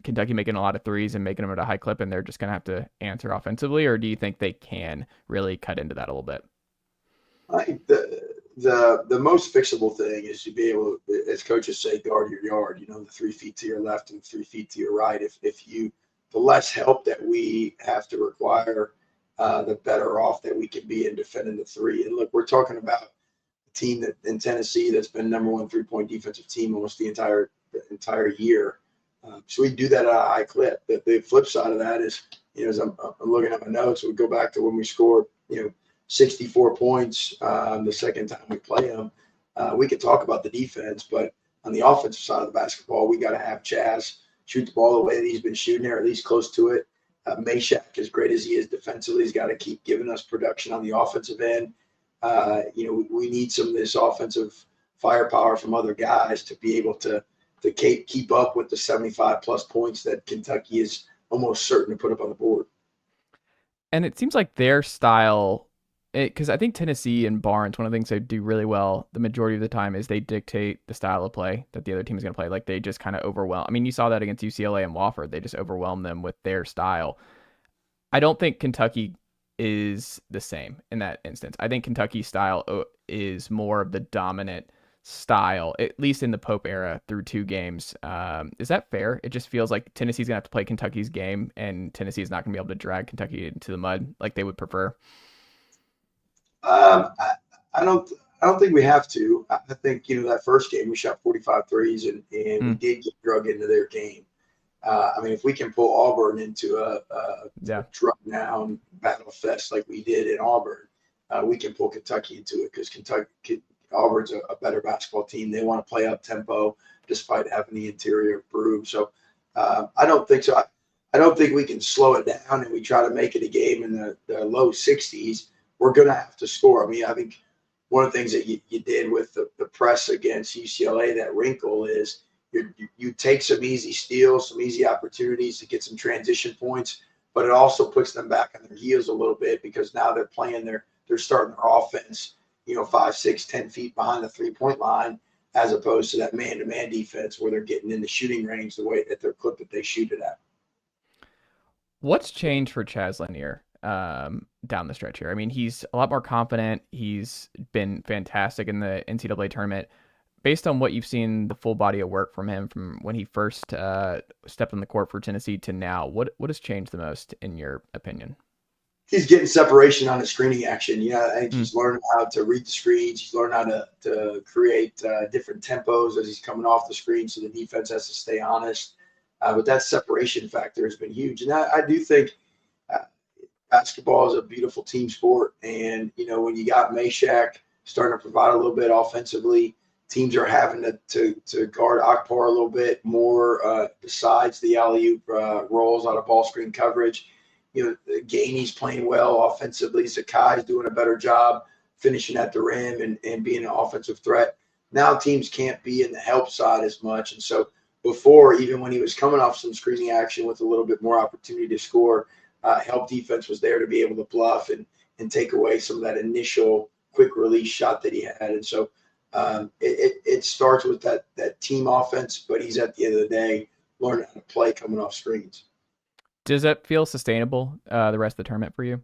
Kentucky making a lot of threes and making them at a high clip, and they're just going to have to answer offensively, or do you think they can really cut into that a little bit? I think the most fixable thing is to be able to, as coaches say, guard your yard. The 3 feet to your left and 3 feet to your right. The less help that we have to require, the better off that we can be in defending the 3. And look, we're talking about a team that in Tennessee that's been number 1 3-point defensive team almost the entire year. So we do that at a high clip. The flip side of that is, as I'm looking at my notes, we go back to when we scored, 64 points the second time we play them. We could talk about the defense, but on the offensive side of the basketball, we got to have Chaz shoot the ball the way that he's been shooting, or at least close to it. Meshack, as great as he is defensively, he's got to keep giving us production on the offensive end. We need some of this offensive firepower from other guys to be able to keep up with the 75-plus points that Kentucky is almost certain to put up on the board. And it seems like their style, because I think Tennessee and Barnes, one of the things they do really well the majority of the time is they dictate the style of play that the other team is going to play. Like they just kind of overwhelm. I mean, you saw that against UCLA and Wofford. They just overwhelmed them with their style. I don't think Kentucky is the same in that instance. I think Kentucky's style is more of the dominant style, at least in the Pope era through 2 games. Is that fair? It just feels like Tennessee's gonna have to play Kentucky's game, and Tennessee's not gonna be able to drag Kentucky into the mud like they would prefer. I don't think we have to. I think that first game we shot 45 threes and we did get drug into their game. I mean, if we can pull Auburn into a drug down battle fest like we did in Auburn, we can pull Kentucky into it because Auburn's a better basketball team. They want to play up tempo despite having the interior improved. So I don't think so. I don't think we can slow it down and we try to make it a game in the low 60s. We're going to have to score. I mean, I think one of the things that you did with the press against UCLA, that wrinkle is you take some easy steals, some easy opportunities to get some transition points, but it also puts them back on their heels a little bit because now they're playing they're starting their offense 5, 6, 10 feet behind the 3-point line, as opposed to that man-to-man defense where they're getting in the shooting range the way that they're clipped that they shoot it at. What's changed for Chaz Lanier down the stretch here? I mean, he's a lot more confident. He's been fantastic in the NCAA tournament. Based on what you've seen, the full body of work from him from when he first stepped on the court for Tennessee to now, what has changed the most in your opinion? He's getting separation on the screening action. I think he's learning how to read the screens. He's learning how to create different tempos as he's coming off the screen, so the defense has to stay honest. But that separation factor has been huge. And I do think basketball is a beautiful team sport. And, when you got Meshack starting to provide a little bit offensively, teams are having to guard Okpara a little bit more besides the alley-oop rolls out of ball screen coverage. Gainey's playing well offensively. Zakai's doing a better job finishing at the rim and being an offensive threat. Now teams can't be in the help side as much. And so before, even when he was coming off some screening action with a little bit more opportunity to score, help defense was there to be able to bluff and take away some of that initial quick release shot that he had. And so it starts with that team offense, but he's at the end of the day learning how to play coming off screens. Does that feel sustainable the rest of the tournament for you?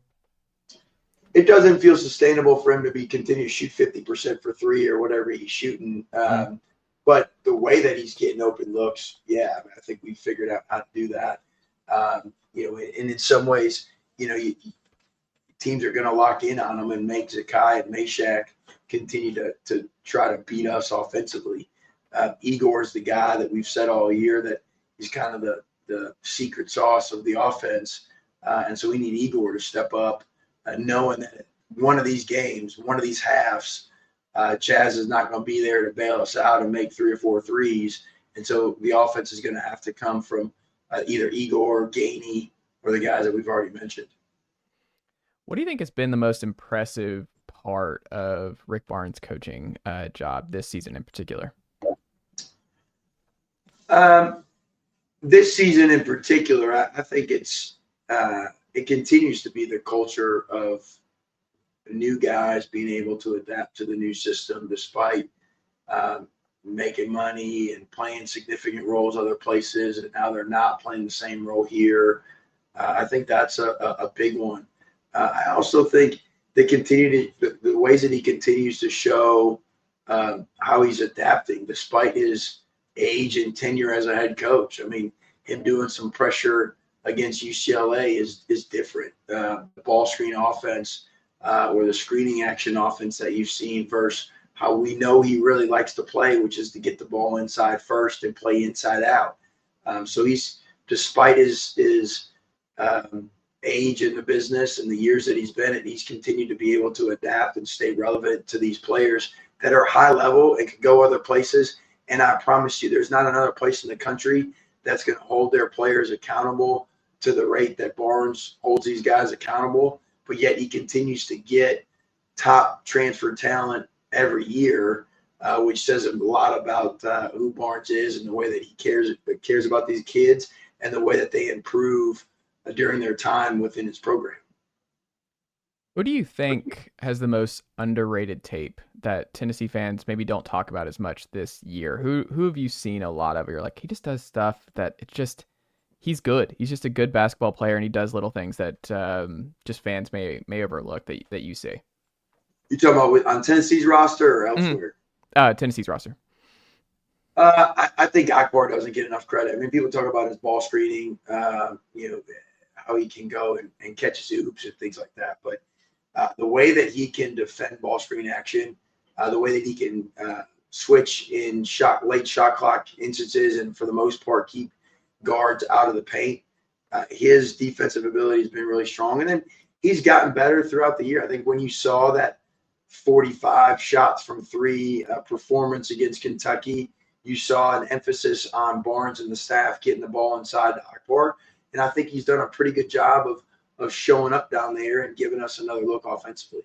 It doesn't feel sustainable for him to continue to shoot 50% for 3 or whatever he's shooting. But the way that he's getting open looks, I think we figured out how to do that. And in some ways, teams are going to lock in on him and make Zakai and Meshack continue to try to beat us offensively. Igor's the guy that we've said all year that he's kind of the secret sauce of the offense. And so we need Igor to step up, knowing that one of these games, one of these halves, Chaz is not going to be there to bail us out and make 3 or 4 threes. And so the offense is going to have to come from either Igor, Gainey, or the guys that we've already mentioned. What do you think has been the most impressive part of Rick Barnes' coaching job this season in particular? This season in particular, I think it continues to be the culture of new guys being able to adapt to the new system despite making money and playing significant roles other places, and now they're not playing the same role here. I think that's a big one. I also think the ways that he continues to show how he's adapting despite his age and tenure as a head coach. I mean, him doing some pressure against UCLA is different. The ball screen offense or the screening action offense that you've seen versus how we know he really likes to play, which is to get the ball inside first and play inside out. So he's, despite his age in the business and the years that he's been, and he's continued to be able to adapt and stay relevant to these players that are high level and can go other places. And I promise you, there's not another place in the country that's going to hold their players accountable to the rate that Barnes holds these guys accountable. But yet he continues to get top transfer talent every year, which says a lot about who Barnes is and the way that he cares about these kids and the way that they improve during their time within his program. Who do you think has the most underrated tape that Tennessee fans maybe don't talk about as much this year? Who have you seen a lot of? You're like, he just does stuff that it's just, he's good. He's just a good basketball player, and he does little things that just fans may overlook that you see. You talking about on Tennessee's roster or elsewhere? Tennessee's roster. I think Okpara doesn't get enough credit. I mean, people talk about his ball screening, how he can go and catch his hoops and things like that. But the way that he can defend ball screen action, the way that he can switch in late shot clock instances, and for the most part keep guards out of the paint, his defensive ability has been really strong. And then he's gotten better throughout the year. I think when you saw that 45 shots from three performance against Kentucky, you saw an emphasis on Barnes and the staff getting the ball inside to Okpara. And I think he's done a pretty good job of showing up down there and giving us another look offensively.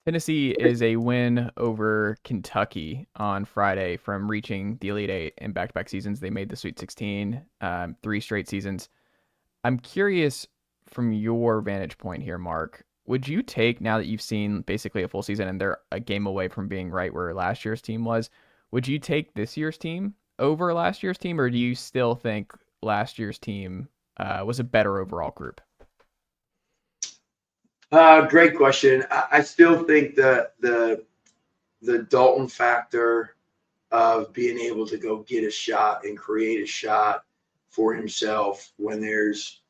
Tennessee is a win over Kentucky on Friday from reaching the Elite Eight in back-to-back seasons. They made the Sweet 16, 3 straight seasons. I'm curious from your vantage point here, Mark, would you take, now that you've seen basically a full season and they're a game away from being right where last year's team was, would you take this year's team over last year's team, or do you still think last year's team was a better overall group? Great question. I still think that the Dalton factor of being able to go get a shot and create a shot for himself when there's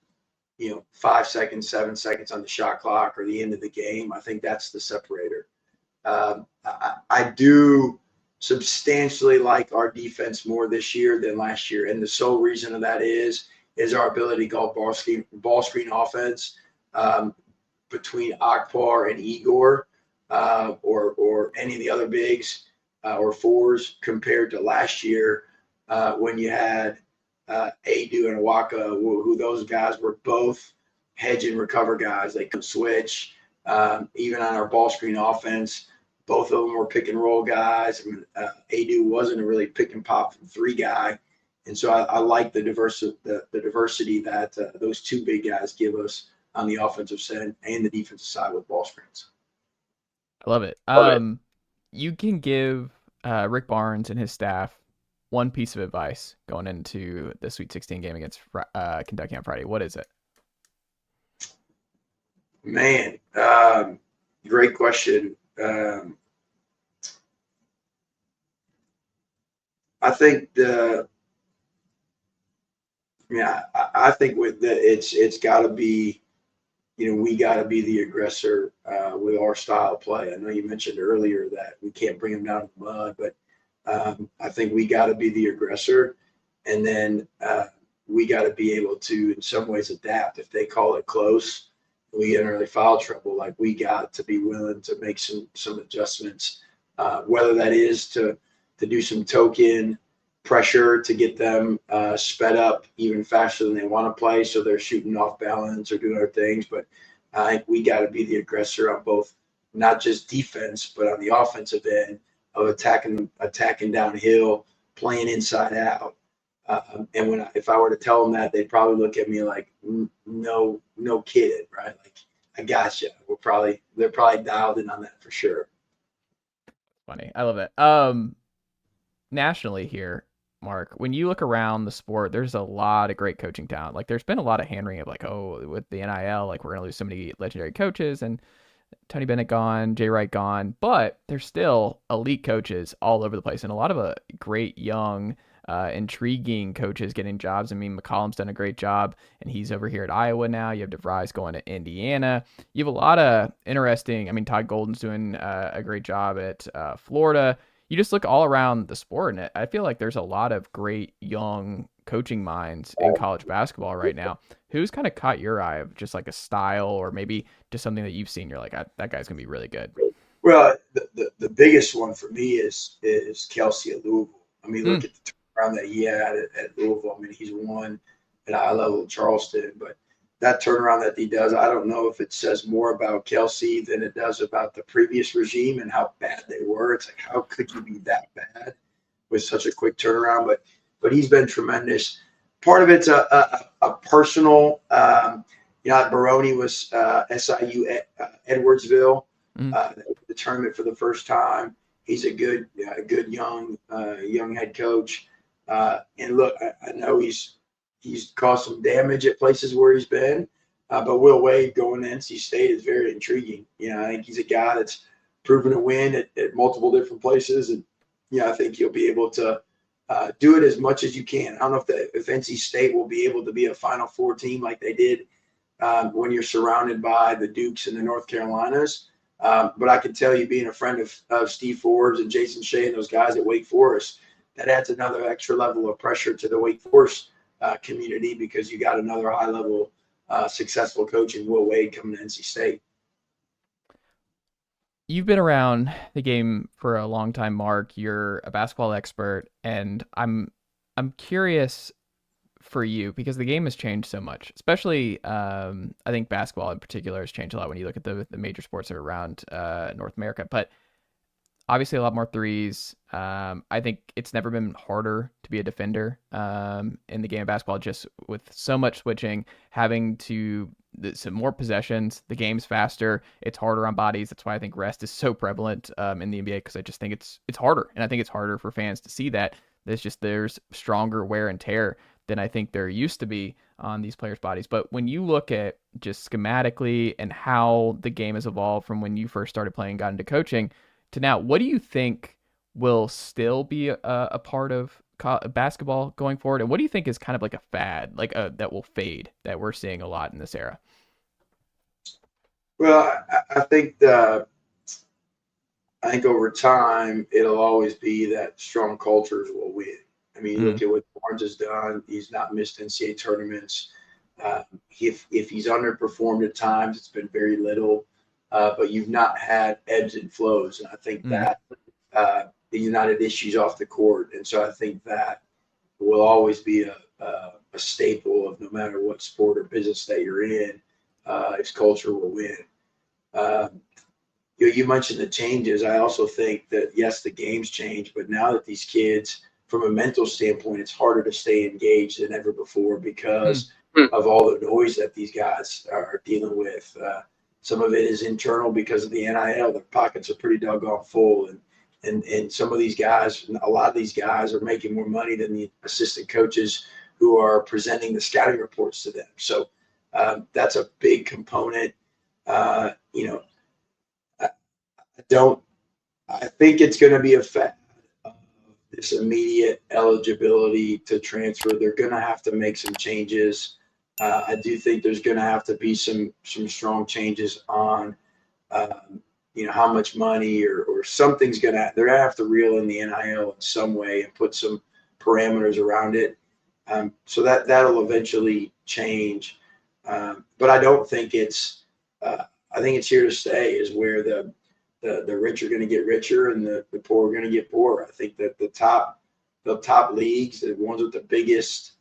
5 seconds, 7 seconds on the shot clock or the end of the game, I think that's the separator. I do substantially like our defense more this year than last year, and the sole reason of that is our ability to go ball screen offense between Okpara and Igor or any of the other bigs or fours compared to last year when you had Adu and Awaka, who those guys were both hedge and recover guys. They could switch. Even on our ball screen offense, both of them were pick and roll guys. I mean, Adu wasn't a really pick and pop from three guy. And so I like the diversity that those two big guys give us on the offensive side and the defensive side with ball screens. I love it. You can give Rick Barnes and his staff one piece of advice going into the Sweet 16 game against Kentucky on Friday. What is it? Man, great question. I think I think with it's got to be, we got to be the aggressor with our style of play. I know you mentioned earlier that we can't bring them down to the mud, but I think we got to be the aggressor, and then we got to be able to, in some ways, adapt. If they call it close, we get in early foul trouble. Like, we got to be willing to make some adjustments, whether that is to do some token pressure to get them sped up even faster than they want to play, so they're shooting off balance or doing other things. But I think we got to be the aggressor on both, not just defense, but on the offensive end of attacking downhill, playing inside out. And if I were to tell them that, they'd probably look at me like, no kidding, right? Like, I gotcha. They're probably dialed in on that for sure. Funny. I love it. Nationally here, Mark, when you look around the sport, there's a lot of great coaching talent. Like, there's been a lot of hand-wringing of like, oh, with the NIL, like, we're going to lose so many legendary coaches, and Tony Bennett gone, Jay Wright gone, but there's still elite coaches all over the place, and a lot of great young, intriguing coaches getting jobs. I mean, McCollum's done a great job, and he's over here at Iowa now. You have DeVries going to Indiana. You have a lot of interesting, I mean, Todd Golden's doing a great job at Florida. you just look all around the sport, and I feel like there's a lot of great young coaching minds in college basketball right now. Who's kind of caught your eye of just like a style or maybe just something that you've seen? You're like, that guy's gonna be really good. Well, the biggest one for me is Kelsey at Louisville. I mean, look at the turnaround that he had at Louisville. I mean, he's won at a high level at Charleston, but that turnaround that he does, I don't know if it says more about Kelsey than it does about the previous regime and how bad they were. It's like, how could you be that bad with such a quick turnaround? But he's been tremendous. Part of it's a personal. Baroni was SIU Edwardsville. The tournament for the first time. He's a good young head coach. And look, I know he's caused some damage at places where he's been, but Will Wade going to NC State is very intriguing. I think he's a guy that's proven to win at multiple different places, and I think he'll be able to do it as much as you can. I don't know if NC State will be able to be a Final Four team like they did when you're surrounded by the Dukes and the North Carolinas. But I can tell you, being a friend of Steve Forbes and Jason Shea and those guys at Wake Forest, that adds another extra level of pressure to the Wake Forest community, because you got another high-level successful coach in Will Wade coming to NC State. You've been around the game for a long time, Mark. You're a basketball expert, and I'm curious for you, because the game has changed so much, especially I think basketball in particular has changed a lot when you look at the major sports that are around North America, but obviously a lot more threes. I think it's never been harder to be a defender in the game of basketball, just with so much switching, having to some more possessions, the game's faster, it's harder on bodies. That's why I think rest is so prevalent in the NBA, because I just think it's harder, and I think it's harder for fans to see that there's stronger wear and tear than I think there used to be on these players' bodies. But when you look at just schematically and how the game has evolved from when you first started playing, got into coaching, to now, what do you think will still be a part of basketball going forward? And what do you think is kind of like a fad, that will fade, that we're seeing a lot in this era? Well, I think over time, it'll always be that strong cultures will win. I mean, look at what Barnes has done. He's not missed NCAA tournaments. If he's underperformed at times, it's been very little. But you've not had ebbs and flows. And I think that you've not had issues off the court. And so I think that will always be a staple of no matter what sport or business that you're in, its culture will win. You mentioned the changes. I also think that, yes, the game's changed, but now that these kids, from a mental standpoint, it's harder to stay engaged than ever before because of all the noise that these guys are dealing with. Some of it is internal because of the NIL. Their pockets are pretty doggone full. And some of these guys, a lot of these guys are making more money than the assistant coaches who are presenting the scouting reports to them. So that's a big component. I think it's going to be a fact of this immediate eligibility to transfer. They're going to have to make some changes. I do think there's going to have to be some strong changes on, how much money or something's they're going to have to reel in the NIL in some way and put some parameters around it. So that'll eventually change. But I don't think I think it's here to stay, is where the rich are going to get richer and the poor are going to get poorer. I think that the top leagues, the ones with the biggest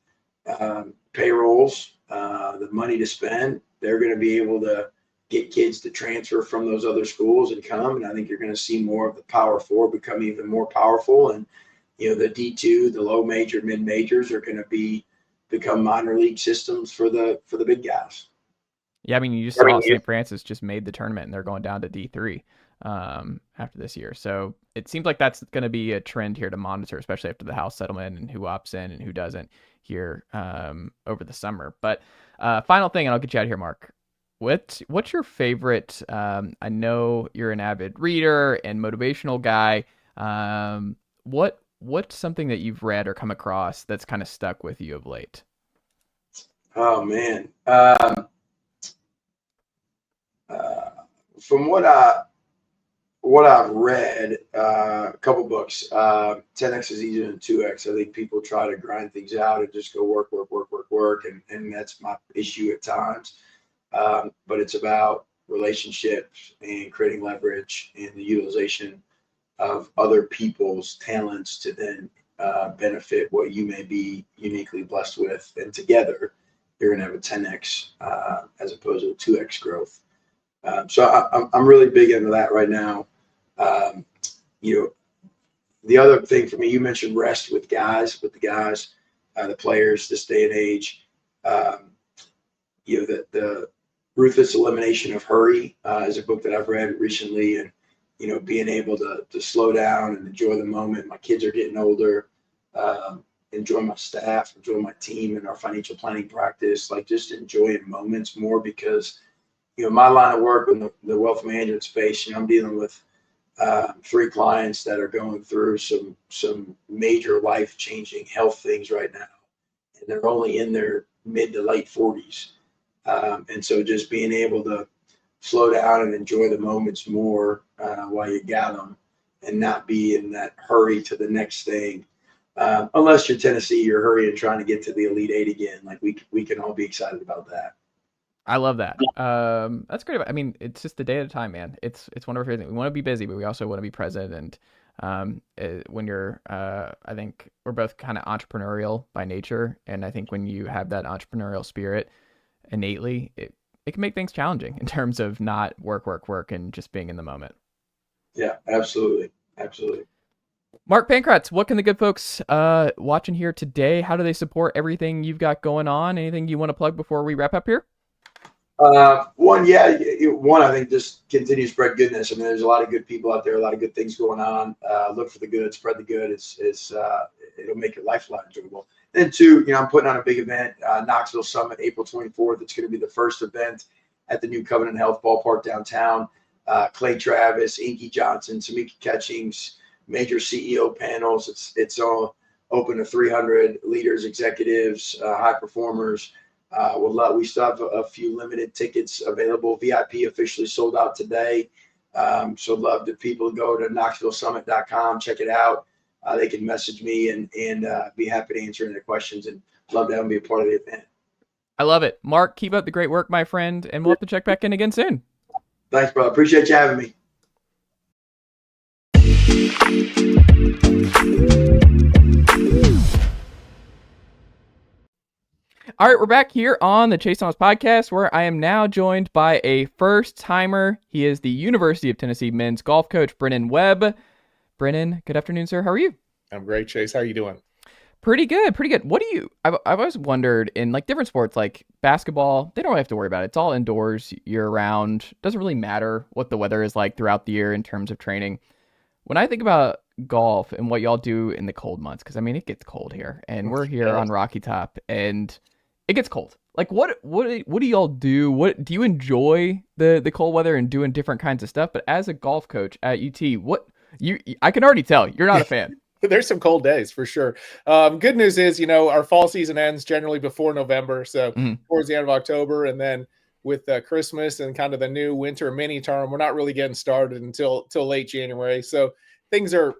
payrolls, the money to spend, they're going to be able to get kids to transfer from those other schools and come. And I think you're going to see more of the Power Four become even more powerful. And, the D2, the low major, mid majors are going to become minor league systems for the big guys. Yeah, I mean, you just saw St. Francis just made the tournament and they're going down to D3 after this year. So it seems like that's going to be a trend here to monitor, especially after the House settlement and who opts in and who doesn't here over the summer. But final thing, and I'll get you out of here, Mark. What's your favorite? I know you're an avid reader and motivational guy. What's something that you've read or come across that's kind of stuck with you of late? Oh man. From what what I've read, a couple books, 10X is easier than 2X. I think people try to grind things out and just go work. And that's my issue at times. But it's about relationships and creating leverage and the utilization of other people's talents to then benefit what you may be uniquely blessed with. And together, you're going to have a 10X as opposed to a 2X growth. So I'm really big into that right now. The other thing for me, you mentioned rest with the guys, the players this day and age. The Ruthless Elimination of Hurry is a book that I've read recently, and being able to slow down and enjoy the moment. My kids are getting older. Enjoy my staff, enjoy my team and our financial planning practice. Like just enjoying moments more because my line of work in the wealth management space, I'm dealing with 3 clients that are going through some major life-changing health things right now, and they're only in their mid to late 40s. And so just being able to slow down and enjoy the moments more while you got them, and not be in that hurry to the next thing. Unless you're Tennessee, you're hurrying trying to get to the Elite Eight again. Like we can all be excited about that. I love that. That's great. I mean, it's just the day at a time, man. It's one of our favorite things. We want to be busy, but we also want to be present. And when you're, I think we're both kind of entrepreneurial by nature. And I think when you have that entrepreneurial spirit innately, it can make things challenging in terms of not work, and just being in the moment. Yeah, absolutely. Mark Pancratz, what can the good folks watching here today, how do they support everything you've got going on? Anything you want to plug before we wrap up here? One, I think just continue to spread goodness. I mean, there's a lot of good people out there, a lot of good things going on. Look for the good, spread the good. It'll make your life a lot enjoyable. Then 2, I'm putting on a big event, Knoxville Summit, April 24th. It's going to be the first event at the new Covenant Health Ballpark downtown. Clay Travis, Inky Johnson, Tamika Catchings, major CEO panels. It's all open to 300 leaders, executives, high performers. We still have a few limited tickets available. VIP officially sold out today. So love to people go to knoxvillesummit.com, check it out. They can message me and be happy to answer any questions, and love to have them be a part of the event. I love it. Mark, keep up the great work, my friend, and we'll have to check back in again soon. Thanks, brother. Appreciate you having me. All right, we're back here on the Chase Thomas podcast, where I am now joined by a first-timer. He is the University of Tennessee men's golf coach, Brennan Webb. Brennan, good afternoon, sir. How are you? I'm great, Chase. How are you doing? Pretty good. What do you... I've always wondered, in like different sports, like basketball, they don't really have to worry about it. It's all indoors, year-round. Doesn't really matter what the weather is like throughout the year in terms of training. When I think about golf and what y'all do in the cold months, because I mean, it gets cold here, and we're here on Rocky Top, and it gets cold. Like, what do y'all do? What do you enjoy the cold weather and doing different kinds of stuff? But as a golf coach at UT, I can already tell you're not a fan. There's some cold days for sure. Good news is, our fall season ends generally before November, so towards the end of October, and then with Christmas and kind of the new winter mini term, we're not really getting started until late January. So things are,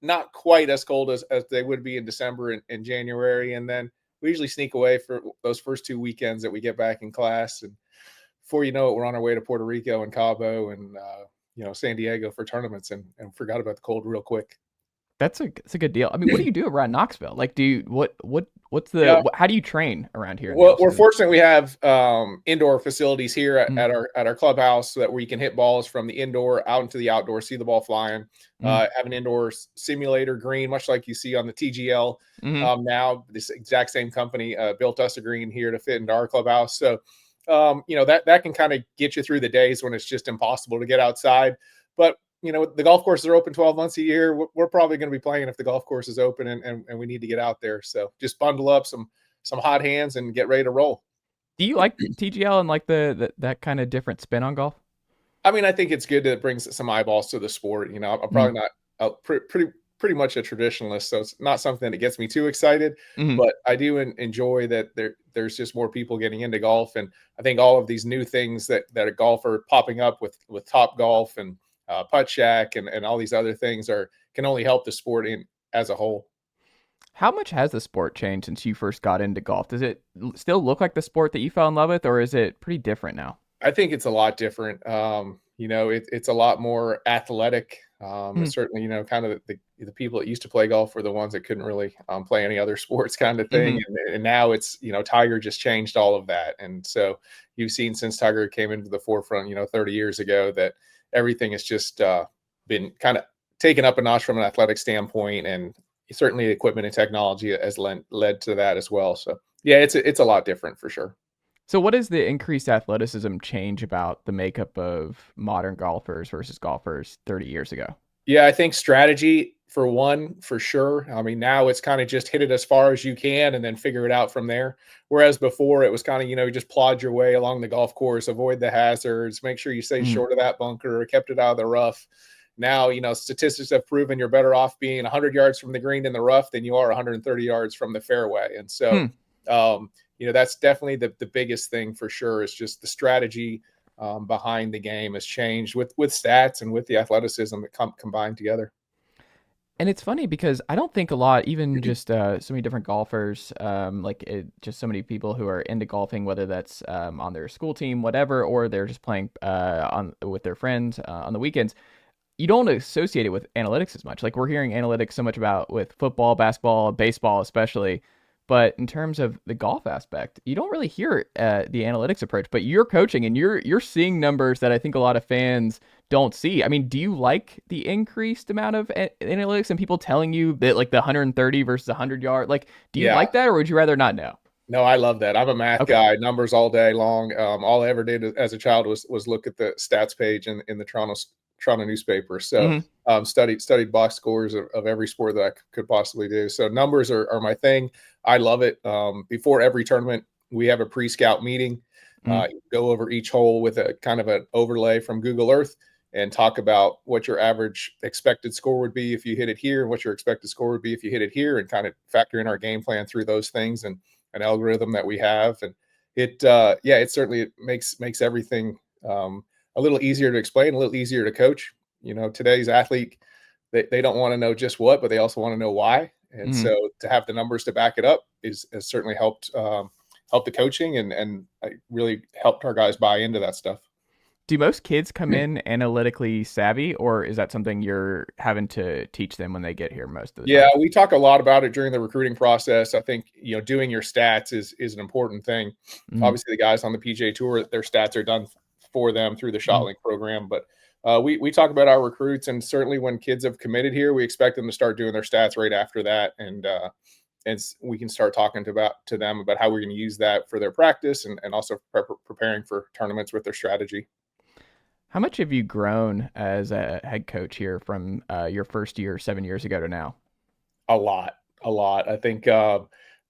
not quite as cold as they would be in December and January, and then we usually sneak away for those first 2 weekends that we get back in class, and before you know it, we're on our way to Puerto Rico and Cabo and San Diego for tournaments, and forgot about the cold real quick. That's a good deal. I mean, what do you do around Knoxville? Like, how do you train around here? Well, we're fortunate we have indoor facilities here at our clubhouse so that where you can hit balls from the indoor out into the outdoor, see the ball flying. Have an indoor simulator green, much like you see on the TGL. Now, this exact same company built us a green here to fit into our clubhouse. So, that can kind of get you through the days when it's just impossible to get outside. But the golf courses are open 12 months a year. We're probably going to be playing if the golf course is open and we need to get out there. So just bundle up some hot hands and get ready to roll. Do you like TGL and like that kind of different spin on golf? I mean, I think it's good that it brings some eyeballs to the sport. I'm probably not pretty much a traditionalist, so it's not something that gets me too excited. But I do enjoy that there's just more people getting into golf, and I think all of these new things that at golf are popping up with Top Golf and putt shack and all these other things can only help the sport as a whole. How much has the sport changed since you first got into golf? Does it still look like the sport that you fell in love with, or is it pretty different now? I think it's a lot different. It's a lot more athletic. Certainly, kind of the people that used to play golf were the ones that couldn't really play any other sports kind of thing. And now it's, Tiger just changed all of that. And so you've seen since Tiger came into the forefront, 30 years ago, that everything has just been kind of taken up a notch from an athletic standpoint. And certainly equipment and technology has led to that as well. So yeah, it's a lot different for sure. So what does the increased athleticism change about the makeup of modern golfers versus golfers 30 years ago? Yeah, I think strategy for one, for sure. I mean, now it's kind of just hit it as far as you can and then figure it out from there. Whereas before it was kind of, you just plod your way along the golf course, avoid the hazards, make sure you stay short of that bunker, kept it out of the rough. Now, statistics have proven you're better off being 100 yards from the green in the rough than you are 130 yards from the fairway. And so, that's definitely the biggest thing for sure, is just the strategy behind the game has changed with stats and with the athleticism that combined together. And it's funny because I don't think a lot, even just so many different golfers, just so many people who are into golfing, whether that's on their school team, whatever, or they're just playing with their friends on the weekends. You don't associate it with analytics as much. Like, we're hearing analytics so much about with football, basketball, baseball, especially. But in terms of the golf aspect, you don't really hear the analytics approach. But you're coaching and you're seeing numbers that I think a lot of fans don't see. I mean, do you like the increased amount of analytics and people telling you that, like, the 130 versus 100 yard? Like, do you like that, or would you rather not know? No, I love that. I'm a math guy, numbers all day long. All I ever did as a child was look at the stats page in the Toronto newspaper. So studied box scores of every sport that I could possibly do. So numbers are my thing. I love it. Before every tournament, we have a pre-scout meeting, go over each hole with a kind of an overlay from Google Earth and talk about what your average expected score would be if you hit it here, and what your expected score would be if you hit it here, and kind of factor in our game plan through those things and an algorithm that we have. And it certainly makes everything a little easier to explain, a little easier to coach. Today's athlete, they don't want to know just what, but they also want to know why. And so to have the numbers to back it up has certainly helped the coaching and really helped our guys buy into that stuff. Do most kids come in analytically savvy, or is that something you're having to teach them when they get here most of the time? Yeah, we talk a lot about it during the recruiting process. I think, doing your stats is an important thing. Obviously, the guys on the PGA Tour, their stats are done for them through the ShotLink program. But we talk about our recruits, and certainly when kids have committed here, we expect them to start doing their stats right after that. And we can start talking to them about how we're going to use that for their practice and also preparing for tournaments with their strategy. How much have you grown as a head coach here from your first year 7 years ago to now? A lot. I think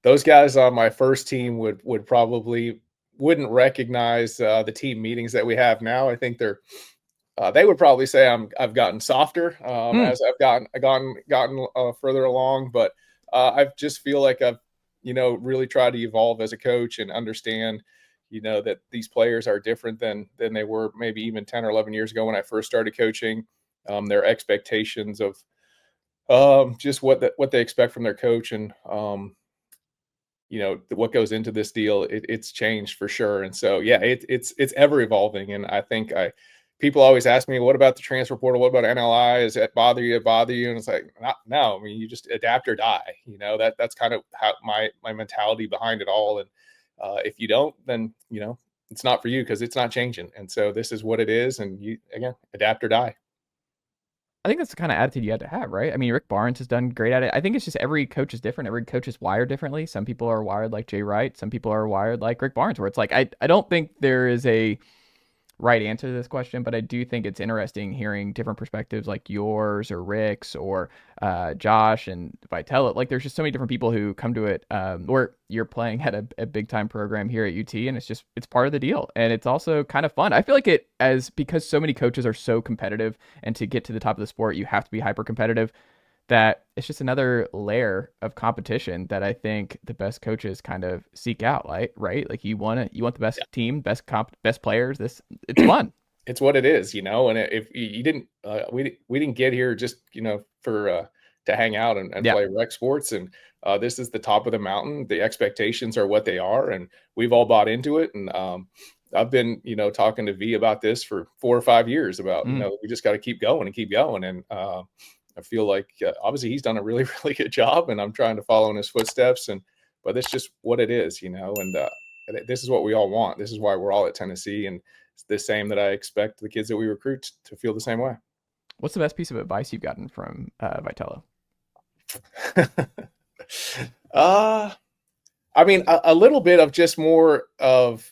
those guys on my first team would probably wouldn't recognize the team meetings that we have now. I think they would probably say I've gotten softer as I've gotten further along. But I just feel like I've really tried to evolve as a coach and understand that these players are different than they were maybe even 10 or 11 years ago when I first started coaching. Their expectations of just what they expect from their coach and what goes into this deal, it's changed for sure. And so, yeah, it's ever evolving. And I think people always ask me, what about the transfer portal? What about NLI? Does that bother you? And it's like, no, I mean, you just adapt or die. That's kind of how my mentality behind it all. And if you don't, then, it's not for you because it's not changing. And so this is what it is. And you, again, adapt or die. I think that's the kind of attitude you have to have, right? I mean, Rick Barnes has done great at it. I think it's just every coach is different. Every coach is wired differently. Some people are wired like Jay Wright. Some people are wired like Rick Barnes, where it's like, I don't think there is a right answer to this question, but I do think it's interesting hearing different perspectives like yours or Rick's or Josh and Vitella. Like, there's just so many different people who come to it, or you're playing at a big time program here at UT, and it's part of the deal. And it's also kind of fun. I feel like because so many coaches are so competitive, and to get to the top of the sport, you have to be hyper competitive, that it's just another layer of competition that I think the best coaches kind of seek out, right? Like, you want the best team, best players. It's fun. it's what it is, you know. And if you didn't, we didn't get here just, you know, for to hang out and play rec sports. And this is the top of the mountain. The expectations are what they are, and we've all bought into it. And I've been, you know, talking to V about this for 4 or 5 years about, you know, we just got to keep going and keep going. And I feel like obviously he's done a really, really good job, and I'm trying to follow in his footsteps. But it's just what it is, you know. And this is what we all want. This is why we're all at Tennessee, and it's the same that I expect the kids that we recruit to feel the same way. What's the best piece of advice you've gotten from Vitello? I mean, a little bit of just more of,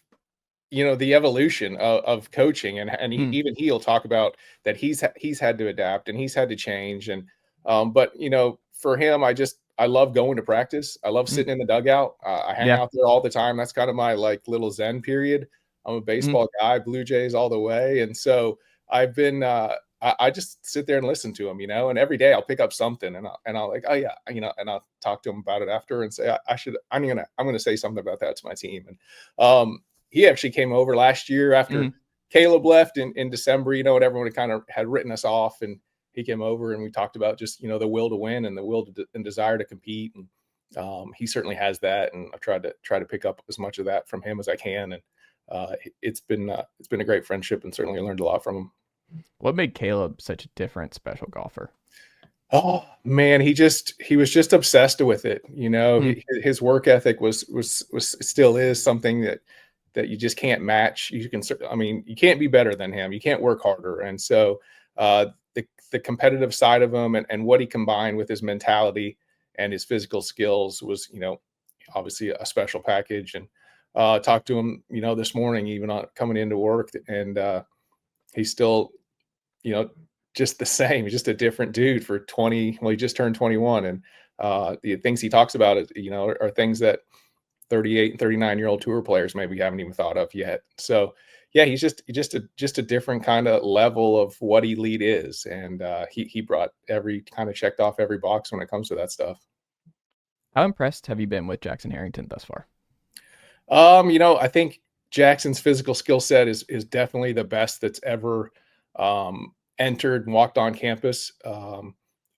you know, the evolution of coaching, and even he'll talk about that he's had to adapt and he's had to change. And but you know, for him, I love going to practice. I love sitting in the dugout. I hang out there all the time. That's kind of my like little Zen period. I'm a baseball guy, Blue Jays all the way. And so I've been, I just sit there and listen to him, you know, and every day I'll pick up something and I'll like, oh yeah, you know, and I'll talk to him about it after and say, I'm going to say something about that to my team. And he actually came over last year after Caleb left in December, you know, and everyone kind of had written us off, and he came over and we talked about just, you know, the will to win and the will and desire to compete. And he certainly has that. And I try to pick up as much of that from him as I can. And it's been a great friendship, and certainly learned a lot from him. What made Caleb such a different special golfer? Oh man, he was just obsessed with it. You know, his work ethic was still is something that you just can't match. You can't be better than him. You can't work harder. And so the competitive side of him and what he combined with his mentality and his physical skills was, you know, obviously a special package. And talked to him, you know, this morning, even on coming into work, and he's still, you know, just the same. He's just a different dude for 20. Well, he just turned 21, and the things he talks about, you know, are things that 38 and 39-year-old tour players maybe haven't even thought of yet. So yeah, he's just a different kind of level of what elite is, and he brought checked off every box when it comes to that stuff. How impressed have you been with Jackson Herrington thus far? You know, I think Jackson's physical skill set is definitely the best that's ever entered and walked on campus.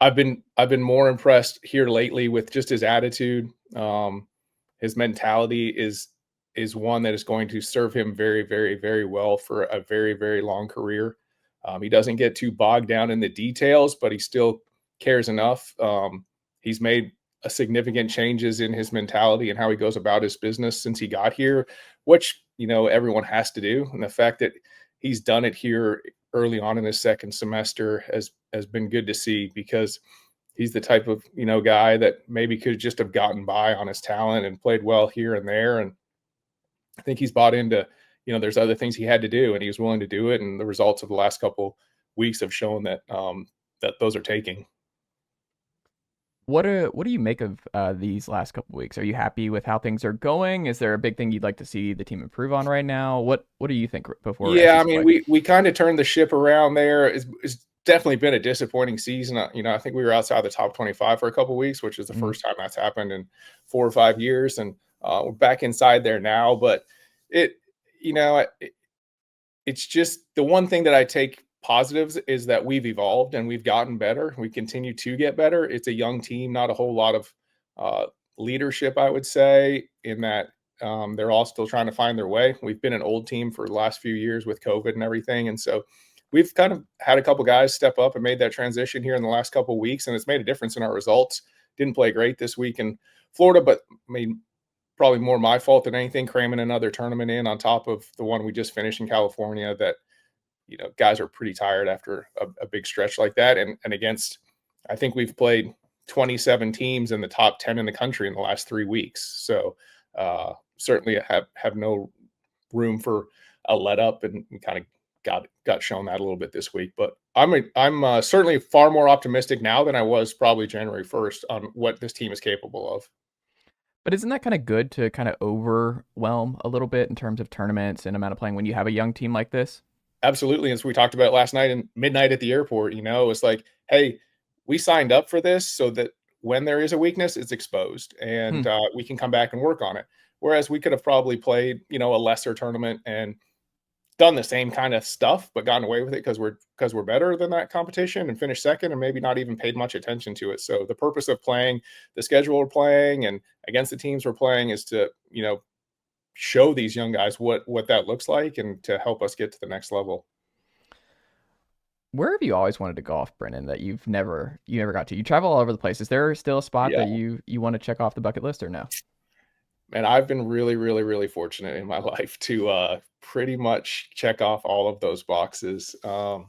I've been more impressed here lately with just his attitude. His mentality is one that is going to serve him very, very, very well for a very, very long career. He doesn't get too bogged down in the details, but he still cares enough. He's made a significant changes in his mentality and how he goes about his business since he got here, which, you know, everyone has to do. And the fact that he's done it here early on in his second semester has been good to see, because he's the type of, you know, guy that maybe could just have gotten by on his talent and played well here and there. And I think he's bought into, you know, there's other things he had to do, and he was willing to do it. And the results of the last couple weeks have shown that that those are taking. What do you make of these last couple of weeks? Are you happy with how things are going? Is there a big thing you'd like to see the team improve on right now? What do you think before? Yeah, I mean, we kind of turned the ship around there. It's definitely been a disappointing season. You know, I think we were outside the top 25 for a couple of weeks, which is the first time that's happened in 4 or 5 years. And we're back inside there now. But it's just the one thing that I take positives is that we've evolved and we've gotten better. We continue to get better. It's a young team, not a whole lot of leadership, I would say, in that they're all still trying to find their way. We've been an old team for the last few years with COVID and everything. And so we've kind of had a couple guys step up and made that transition here in the last couple of weeks, and it's made a difference in our results. Didn't play great this week in Florida, but I mean, probably more my fault than anything, cramming another tournament in on top of the one we just finished in California that, you know, guys are pretty tired after a big stretch like that. And against, I think we've played 27 teams in the top 10 in the country in the last 3 weeks. So certainly have no room for a let up, and we kind of got shown that a little bit this week. But I'm certainly far more optimistic now than I was probably January 1st on what this team is capable of. But isn't that kind of good to kind of overwhelm a little bit in terms of tournaments and amount of playing when you have a young team like this? Absolutely. As we talked about last night and midnight at the airport, you know, it's like, hey, we signed up for this so that when there is a weakness, it's exposed and we can come back and work on it. Whereas we could have probably played, you know, a lesser tournament and done the same kind of stuff, but gotten away with it because we're better than that competition and finished second and maybe not even paid much attention to it. So the purpose of playing, the schedule we're playing and against the teams we're playing is to, show these young guys what that looks like and to help us get to the next level. Where have you always wanted to golf, Brennan, that you never got to? You travel all over the place. Is there still a spot that you want to check off the bucket list or no? And I've been really, really, really fortunate in my life to pretty much check off all of those boxes. I've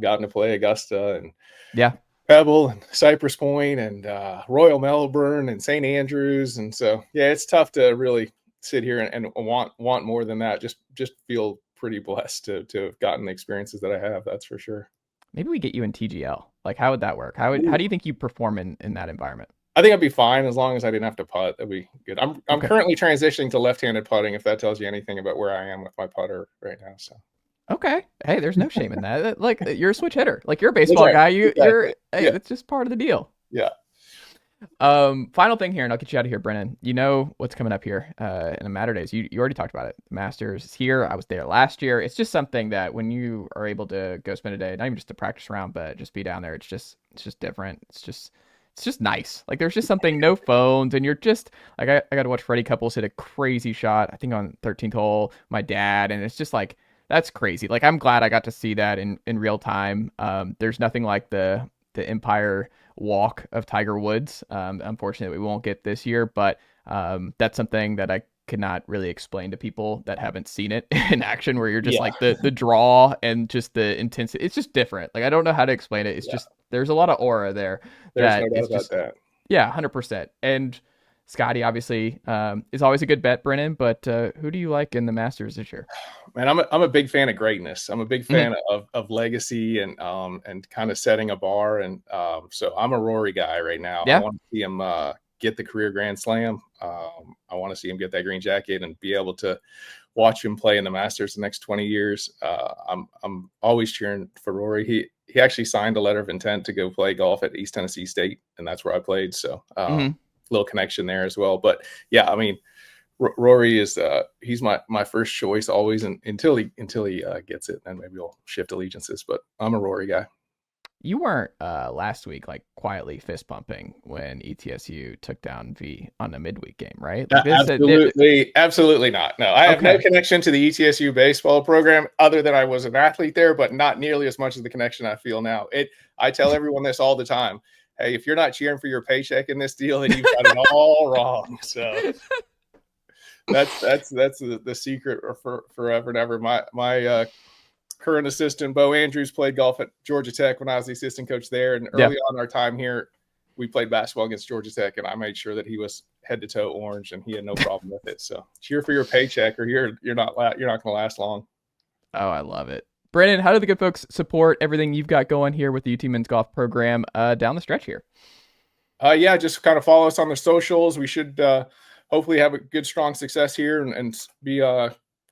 gotten to play Augusta and Pebble and Cypress Point and Royal Melbourne and St. Andrews. And so, it's tough to really sit here and want more than that. Just feel pretty blessed to have gotten the experiences that I have. That's for sure. Maybe we get you in TGL. Like, how would that work? How do you think you perform in that environment? I think I'd be fine as long as I didn't have to putt. That'd be good. I'm currently transitioning to left-handed putting, if that tells you anything about where I am with my putter right now. So. Okay. Hey, there's no shame in that. Like, you're a switch hitter. Like, you're a baseball guy. That's just part of the deal. Yeah. Final thing here, and I'll get you out of here, Brennan. You know what's coming up here in a matter of days. You already talked about it. The Masters is here. I was there last year. It's just something that when you are able to go spend a day, not even just a practice round, but just be down there, it's just different. It's just nice. Like, there's just something, no phones, and you're just like, I got to watch Freddie Couples hit a crazy shot, I think on 13th hole, my dad, and it's just like, that's crazy. Like, I'm glad I got to see that in real time. There's nothing like the Empire Walk of Tiger Woods. Unfortunately, we won't get this year, but that's something that I could not really explain to people that haven't seen it in action, where you're just like the draw and just the intensity. It's just different. Like, I don't know how to explain it. It's just, there's a lot of aura there. There's no doubt about that. Yeah, 100%. And Scotty obviously is always a good bet, Brennan, but who do you like in the Masters this year? Man, I'm a big fan of greatness. I'm a big fan of legacy and kind of setting a bar. And so I'm a Rory guy right now. Yeah. I want to see him get the career Grand Slam. I want to see him get that green jacket and be able to watch him play in the Masters the next 20 years. I'm always cheering for Rory. He actually signed a letter of intent to go play golf at East Tennessee State, and that's where I played. So little connection there as well. But yeah, I mean, Rory is he's my first choice always, and until he gets it, then maybe we'll shift allegiances. But I'm a Rory guy. You weren't last week like quietly fist pumping when ETSU took down V on a midweek game, right? Like absolutely not. No, I have no connection to the ETSU baseball program other than I was an athlete there, but not nearly as much as the connection I feel now. I tell everyone this all the time. Hey, if you're not cheering for your paycheck in this deal, then you've got it all wrong. So that's the secret for forever and ever. My current assistant, Bo Andrews, played golf at Georgia Tech when I was the assistant coach there. And early on our time here, we played basketball against Georgia Tech, and I made sure that he was head to toe orange, and he had no problem with it. So cheer for your paycheck, or you're not going to last long. Oh, I love it. Brennan, how do the good folks support everything you've got going here with the UT Men's Golf Program down the stretch here? Just kind of follow us on the socials. We should hopefully have a good, strong success here and be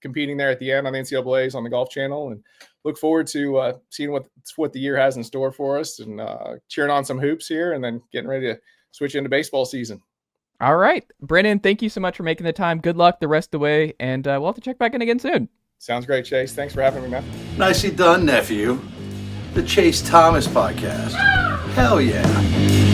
competing there at the end on the NCAAs on the Golf Channel, and look forward to seeing what the year has in store for us, and cheering on some hoops here, and then getting ready to switch into baseball season. All right. Brennan, thank you so much for making the time. Good luck the rest of the way, and we'll have to check back in again soon. Sounds great, Chase. Thanks for having me, man. Nicely done, nephew. The Chase Thomas Podcast. Hell yeah.